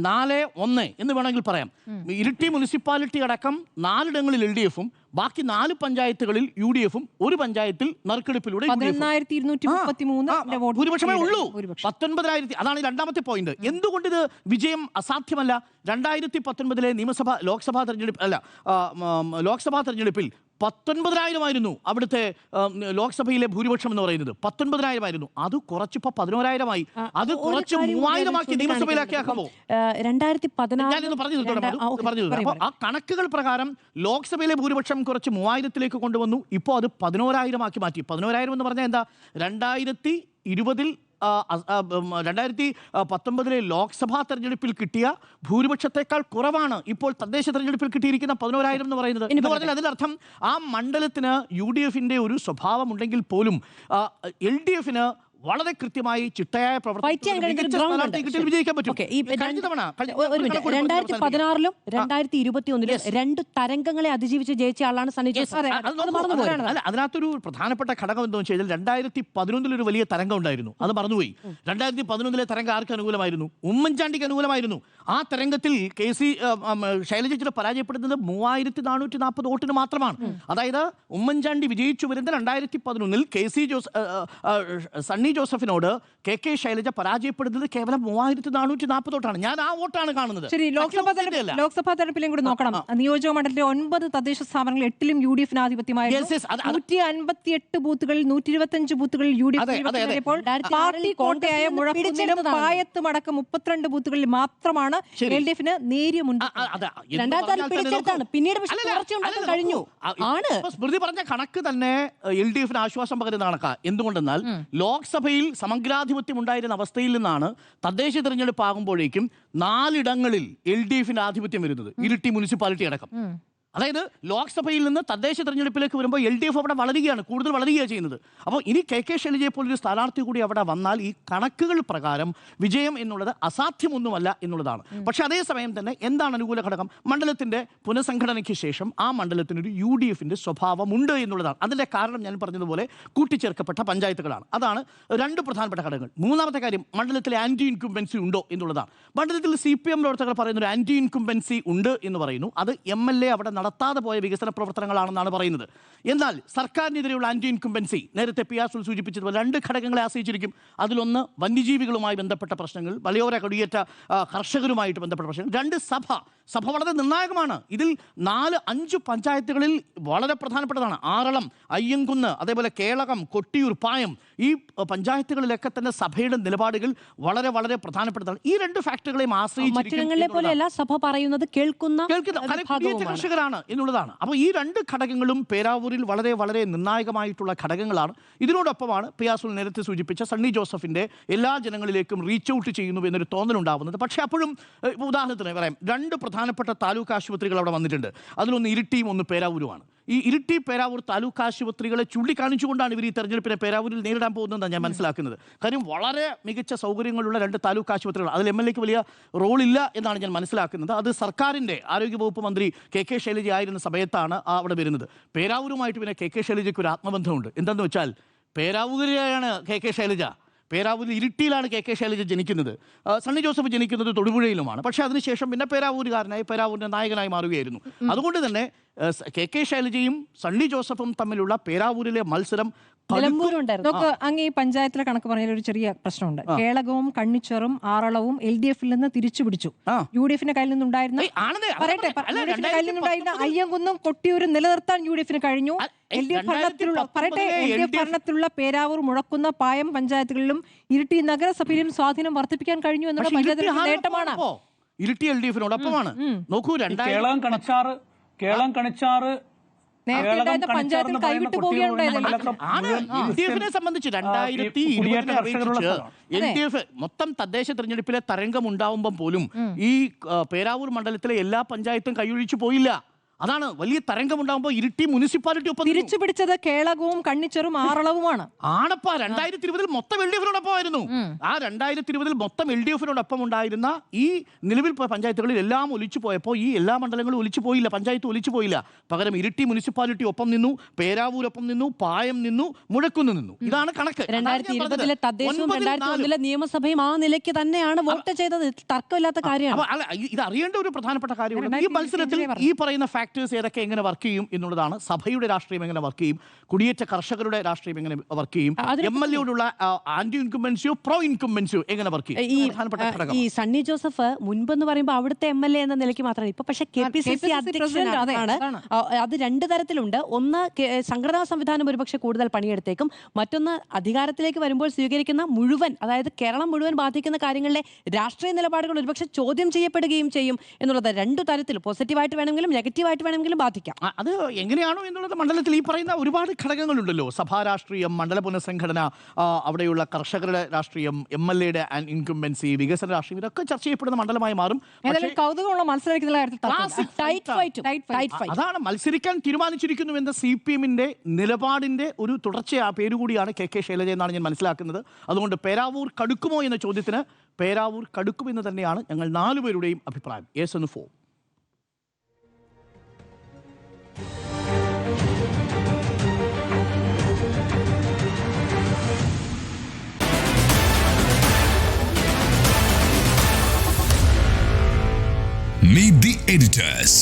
4-1 എന്ന് വേണമെങ്കിൽ പറയാം. ഇരിട്ടി മുനിസിപ്പാലിറ്റി അടക്കം 4 LDF-ഉം ബാക്കി 4 പഞ്ചായത്തുകളിൽ UDF-ഉം ഒരു പഞ്ചായത്തിൽ നറുക്കെടുപ്പിലൂടെ ഭൂരിപക്ഷമേ ഉള്ളൂ. 19,000. അതാണ് രണ്ടാമത്തെ പോയിന്റ്. എന്തുകൊണ്ട് ഇത് വിജയം അസാധ്യമല്ല? 2019 ലോക്സഭാ തെരഞ്ഞെടുപ്പിൽ 19,000 അവിടുത്തെ ലോക്സഭയിലെ ഭൂരിപക്ഷം എന്ന് പറയുന്നത് 19,000. അത് കുറച്ചിപ്പോ 11,000. അത് കുറച്ച് 3,000 നിയമസഭയിലാക്കി ആക്കുമ്പോൾ 2014 ആ കണക്കുകൾ പ്രകാരം ലോക്സഭയിലെ ഭൂരിപക്ഷം കുറച്ച് 3,000 കൊണ്ടുവന്നു. ഇപ്പോൾ അത് 11,000 മാറ്റി. 11,000 എന്ന് പറഞ്ഞാൽ എന്താ? 2019 ലോക്സഭാ തെരഞ്ഞെടുപ്പിൽ കിട്ടിയ ഭൂരിപക്ഷത്തെക്കാൾ കുറവാണ് ഇപ്പോൾ തദ്ദേശ തെരഞ്ഞെടുപ്പിൽ കിട്ടിയിരിക്കുന്ന 11,000 എന്ന് പറയുന്നത്. എന്ന് പറഞ്ഞാൽ അതിനർത്ഥം ആ മണ്ഡലത്തിന് UDF-ന്റെ ഒരു സ്വഭാവം ഉണ്ടെങ്കിൽ പോലും LDF-ന് വളരെ കൃത്യമായി ചിട്ടയായ Fight ചെയ്യാൻ കഴിഞ്ഞ ഒരു ground ഉണ്ട്. വിജയിക്കാൻ പറ്റും. Okay, ഈ കഴിഞ്ഞ തവണ ഒരു മിനിറ്റ്, 2016-ലും 2021-ലും രണ്ട് തരംഗങ്ങളെ അതിജീവിച്ച് ജയിച്ച ആളാണ് സണ്ണി ജോസഫ്. അതിനകത്തൊരു പ്രധാനപ്പെട്ട ഘടകം എന്താണെന്ന് വെച്ച് കഴിഞ്ഞാൽ 2011 ഒരു വലിയ തരംഗം ഉണ്ടായിരുന്നു, അത് മറന്നുപോയി. 2011 തരംഗം ആർക്ക് അനുകൂലമായിരുന്നു? ഉമ്മൻചാണ്ടിക്ക് അനുകൂലമായിരുന്നു. ആ തരംഗത്തിൽ ശൈലജ പരാജയപ്പെടുന്നത് 3440 വോട്ടിന് മാത്രമാണ്. അതായത് ഉമ്മൻചാണ്ടി വിജയിച്ചു വരുന്ന 2011 സണ്ണി ജോസഫിനോട് കെ ശൈലജ പരാജയപ്പെടുന്നത് കേവലം 3440 വോട്ടാണ്. ഞാൻ ആ വോട്ടാണ് കാണുന്നത്. ശരി, ലോക്സഭാ തെരഞ്ഞെടുപ്പിലും കൂടി നോക്കണം. നിയോജക മണ്ഡലത്തിലെ 9 തദ്ദേശ സ്ഥാപനങ്ങൾ 8-ലും UDF ആധിപത്യമായിരുന്നു. 158 ബൂത്തുകളിൽ 125 ബൂത്തുകളിൽ UDF പാർട്ടി കോട്ടയായ മുഴക്കുന്നിലും പായത്തും അടക്കം 32 ബൂത്തുകളിൽ മാത്രമാണ് LDF-ന് നേരിയ പിന്നീട് കഴിഞ്ഞു. സ്മൃതി പറഞ്ഞ കണക്ക് തന്നെ LDF-ന് ആശ്വാസം പകരുന്ന കണക്കാണ്. എന്തുകൊണ്ടെന്നാൽ ലോക്സഭയിൽ സമഗ്രാധിപത്യം ഉണ്ടായിരുന്ന അവസ്ഥയിൽ നിന്നാണ് തദ്ദേശ തെരഞ്ഞെടുപ്പ് ആകുമ്പോഴേക്കും 4 ഇടങ്ങളിൽ LDF-ന് ആധിപത്യം വരുന്നത്, ഇരിട്ടി മുനിസിപ്പാലിറ്റി അടക്കം. അതായത് ലോക്സഭയിൽ നിന്ന് തദ്ദേശ തെരഞ്ഞെടുപ്പിലേക്ക് വരുമ്പോൾ LDF അവിടെ വളരുകയാണ്, കൂടുതൽ വളരുകയാണ് ചെയ്യുന്നത്. അപ്പോൾ ഇനി കെ ശൈലജയെ പോലൊരു സ്ഥാനാർത്ഥി കൂടി അവിടെ വന്നാൽ ഈ കണക്കുകൾ പ്രകാരം വിജയം എന്നുള്ളത് അസാധ്യമൊന്നുമല്ല എന്നുള്ളതാണ്. പക്ഷെ അതേസമയം തന്നെ എന്താണ് അനുകൂല ഘടകം? മണ്ഡലത്തിന്റെ പുനഃസംഘടനയ്ക്ക് ശേഷം ആ മണ്ഡലത്തിനൊരു UDF-ന്റെ സ്വഭാവമുണ്ട് എന്നുള്ളതാണ്. അതിന്റെ കാരണം ഞാൻ പറഞ്ഞതുപോലെ കൂട്ടിച്ചേർക്കപ്പെട്ട പഞ്ചായത്തുകളാണ്. അതാണ് രണ്ട് പ്രധാനപ്പെട്ട ഘടകങ്ങൾ. മൂന്നാമത്തെ കാര്യം, മണ്ഡലത്തിലെ ആന്റി ഇൻകുംബൻസി ഉണ്ടോ എന്നുള്ളതാണ്. മണ്ഡലത്തിൽ CPM പ്രവർത്തകർ പറയുന്ന ഒരു ആന്റി ഇൻകുംബൻസി ഉണ്ട് എന്ന് പറയുന്നു. അത് MLA അവിടെ നടത്താതെ പോയ വികസന പ്രവർത്തനങ്ങളാണെന്നാണ് പറയുന്നത്. എന്നാൽ സർക്കാരിനെതിരെയുള്ള ആന്റി ഇൻകുംബൻസി നേരത്തെ പിയാസുൽ സൂചിപ്പിച്ചതുപോലെ 2 ഘടകങ്ങളെ ആശ്രയിച്ചിരിക്കും. അതിലൊന്ന് വന്യജീവികളുമായി ബന്ധപ്പെട്ട പ്രശ്നങ്ങൾ, മലയോര കുടിയേറ്റ കർഷകരുമായിട്ട് ബന്ധപ്പെട്ട പ്രശ്നങ്ങൾ. 2 സഭ വളരെ നിർണായകമാണ്. ഇതിൽ 4-5 പഞ്ചായത്തുകളിൽ വളരെ പ്രധാനപ്പെട്ടതാണ്. ആറളം, അയ്യങ്കുന്ന്, അതേപോലെ കേളകം, കൊട്ടിയൂർ, പായം, ഈ പഞ്ചായത്തുകളിലൊക്കെ തന്നെ സഭയുടെ നിലപാടുകൾ വളരെ വളരെ പ്രധാനപ്പെട്ടതാണ്. ഈ 2 ഫാക്ടറുകളെയും മറ്റിടങ്ങളിലെ പോലെയല്ല സഭ പറയുന്നത് കേൾക്കുന്ന കർഷകരാണ് എന്നുള്ളതാണ്. അപ്പോൾ ഈ 2 ഘടകങ്ങളും പേരാവൂരിൽ വളരെ വളരെ നിർണായകമായിട്ടുള്ള ഘടകങ്ങളാണ്. ഇതിനോടൊപ്പമാണ് പിയാസുൽ നേരത്തെ സൂചിപ്പിച്ച സണ്ണി ജോസഫിന്റെ എല്ലാ ജനങ്ങളിലേക്കും റീച്ച് ഔട്ട് ചെയ്യുന്നു എന്നൊരു തോന്നലുണ്ടാവുന്നത്. പക്ഷേ അപ്പോഴും ഉദാഹരണത്തിന് പറയാം, 2 പ്രധാനപ്പെട്ട താലൂക്ക് ആശുപത്രികൾ അവിടെ വന്നിട്ടുണ്ട്. അതിലൊന്ന് ഇരിട്ടിയും ഒന്ന് പേരാവൂരുമാണ്. ഈ ഇരിട്ടി പേരാവൂർ താലൂക്ക് ആശുപത്രികളെ ചൂണ്ടിക്കാണിച്ചുകൊണ്ടാണ് ഇവർ ഈ തെരഞ്ഞെടുപ്പിനെ പേരാവൂരിൽ നേരിടാൻ പോകുന്നതെന്നാണ് ഞാൻ മനസ്സിലാക്കുന്നത്. കാര്യം വളരെ മികച്ച സൗകര്യങ്ങളുള്ള 2 താലൂക്ക് ആശുപത്രികൾ, അതിൽ MLA-ക്ക് വലിയ റോളില്ല എന്നാണ് ഞാൻ മനസ്സിലാക്കുന്നത്. അത് സർക്കാരിൻ്റെ ആരോഗ്യവകുപ്പ് മന്ത്രി കെ ശൈലജ ആയിരുന്ന സമയത്താണ് അവിടെ വരുന്നത്. പേരാവൂരുമായിട്ട് പിന്നെ കെ ശൈലജയ്ക്ക് ഒരു ആത്മബന്ധമുണ്ട്. എന്താണെന്ന് വെച്ചാൽ പേരാവൂരിലാണ് കെ ശൈലജ, പേരാവൂരിൽ ഇരിട്ടിയിലാണ് കെ ശൈലജ ജനിക്കുന്നത്. സണ്ണി ജോസഫ് ജനിക്കുന്നത് തൊടുപുഴയിലുമാണ്. പക്ഷേ അതിനുശേഷം പിന്നെ പേരാവൂരുകാരനായി, പേരാവൂരിൻ്റെ നായകനായി മാറുകയായിരുന്നു. അതുകൊണ്ട് തന്നെ കെ ശൈലജയും സണ്ണി ജോസഫും തമ്മിലുള്ള പേരാവൂരിലെ മത്സരം നോക്ക്. അങ്ങ് ഈ പഞ്ചായത്തിലെ കണക്ക് പറഞ്ഞാൽ ഒരു ചെറിയ പ്രശ്നമുണ്ട്. കേളകവും കണ്ണിച്ചറും ആറളവും LDF-ൽ നിന്ന് തിരിച്ചുപിടിച്ചു. UDF-ന്റെ കയ്യിൽ നിന്നുണ്ടായിരുന്ന അയ്യങ്കുന്നും കൊട്ടിയൂരും നിലനിർത്താൻ UDF-ന് കഴിഞ്ഞു. LDF ഭരണത്തിലുള്ള പേരാവൂർ, മുഴക്കുന്ന, പായം പഞ്ചായത്തുകളിലും ഇരിട്ടി നഗരസഭയിലും സ്വാധീനം വർദ്ധിപ്പിക്കാൻ കഴിഞ്ഞു എന്നുള്ള പഞ്ചായത്തിന്റെ നേട്ടമാണ്. ഇരിട്ടി LDF-നോടൊപ്പമാണ്. നോക്കൂ, കേളം കണിച്ചാറ് പഞ്ചായത്തിൽ കൈവിട്ടു പോവുകയുണ്ടായതിനെ സംബന്ധിച്ച് 2020 LDF മൊത്തം തദ്ദേശ തെരഞ്ഞെടുപ്പിലെ തരംഗം ഉണ്ടാവുമ്പോൾ പോലും ഈ പേരാവൂർ മണ്ഡലത്തിലെ എല്ലാ പഞ്ചായത്തും കൈയൊഴിച്ചു പോയില്ല. അതാണ് വലിയ തരംഗം ഉണ്ടാകുമ്പോൾ ഇരിട്ടി മുനിസിപ്പാലിറ്റി ഒപ്പം തിരിച്ചു പിടിച്ചത് കേളകവും കണ്ണിച്ചറും ആറളവുമാണ്. ആണപ്പാ 2020 മൊത്തം LDF-നോടൊപ്പമായിരുന്നു. ആ 2020 മൊത്തം LDF-നോടൊപ്പം ഉണ്ടായിരുന്ന ഈ നിലവിൽ പഞ്ചായത്തുകളിൽ എല്ലാം ഒലിച്ചു പോയപ്പോൾ ഈ എല്ലാ മണ്ഡലങ്ങളും ഒലിച്ചു പോയില്ല, പഞ്ചായത്ത് ഒലിച്ചു പോയില്ല. പകരം ഇരിട്ടി മുനിസിപ്പാലിറ്റി ഒപ്പം നിന്നു, പേരാവൂരൊപ്പം നിന്നു, പായം നിന്നു, മുഴക്കുന്ന് നിന്നു. ഇതാണ് കണക്ക്. 2020 തദ്ദേശവും 2001 നിയമസഭയും ആ നിലയ്ക്ക് തന്നെയാണ് വോട്ട് ചെയ്തത്. തർക്കമില്ലാത്ത കാര്യമാണ്. ഇത് അറിയേണ്ട ഒരു പ്രധാനപ്പെട്ട കാര്യമാണ്. ഈ മത്സരത്തിൽ ഈ പറയുന്ന ഫാക്ടേഴ്സ് ഏതൊക്കെ എങ്ങനെ വർക്ക് ചെയ്യും എന്നുള്ളതാണ്. സഭയുടെ രാഷ്ട്രീയം എങ്ങനെ വർക്ക് ചെയ്യും, കുടിയേറ്റ കർഷകരുടെ രാഷ്ട്രീയം എങ്ങനെ വർക്ക് ചെയ്യും, MLA-യോടുള്ള ആന്റി ഇൻകുംബൻസിയോ പ്രോ ഇൻകുംബൻസിയോ എങ്ങനെ വർക്ക് ചെയ്യും. ഈ സണ്ണി ജോസഫ് മുൻപെന്ന് പറയുമ്പോൾ അവിടുത്തെ MLA എന്ന നിലയ്ക്ക് മാത്രമാണ്. ഇപ്പൊ പക്ഷേ KPCC അധ്യക്ഷനാണ്. അത് 2 തരത്തിലുണ്ട്. ഒന്ന് സംഘടനാ സംവിധാനം ഒരുപക്ഷെ കൂടുതൽ പണിയെടുത്തേക്കും. മറ്റൊന്ന് അധികാരത്തിലേക്ക് വരുമ്പോൾ സ്വീകരിക്കുന്ന മുഴുവൻ, അതായത് കേരളം മുഴുവൻ ബാധിക്കുന്ന കാര്യങ്ങളിലെ രാഷ്ട്രീയ നിലപാടുകൾ ഒരുപക്ഷെ ചോദ്യം ചെയ്യപ്പെടുകയും ചെയ്യും എന്നുള്ളത്. 2 തരത്തിൽ, പോസിറ്റീവായിട്ട് വേണമെങ്കിലും നെഗറ്റീവായിട്ട് വേണമെങ്കിലും ബാധിക്കാം. അത് എങ്ങനെയാണോ എന്നുള്ളത് മണ്ഡലത്തിൽ ഈ പറയുന്ന ഒരുപാട് ഘടകങ്ങളുണ്ടല്ലോ. സഭാ രാഷ്ട്രീയം, മണ്ഡല പുനഃസംഘടന, അവിടെയുള്ള കർഷകരുടെ രാഷ്ട്രീയം, MLA-യുടെ ഇൻകംബൻസി, വികസന രാഷ്ട്രീയം, ഇതൊക്കെ ചർച്ച ചെയ്യപ്പെടുന്ന മണ്ഡലമായി മാറും. ഏതായാലും കൗതുകമുള്ള മത്സരിക്കുന്ന അതാണ് മത്സരിക്കാൻ തീരുമാനിച്ചിരിക്കുന്നുവെന്ന CPM-ന്റെ നിലപാടിന്റെ ഒരു തുടർച്ചയാ പേരുകൂടിയാണ് KK ശൈലജ എന്നാണ് ഞാൻ മനസ്സിലാക്കുന്നത്. അതുകൊണ്ട് പേരാവൂർ കടുക്കുമോ എന്ന ചോദ്യത്തിന് പേരാവൂർ കടുക്കുമെന്ന് തന്നെയാണ് ഞങ്ങൾ 4 പേരുടെയും അഭിപ്രായം. യെസ് എന്ന് 4. Meet the editors.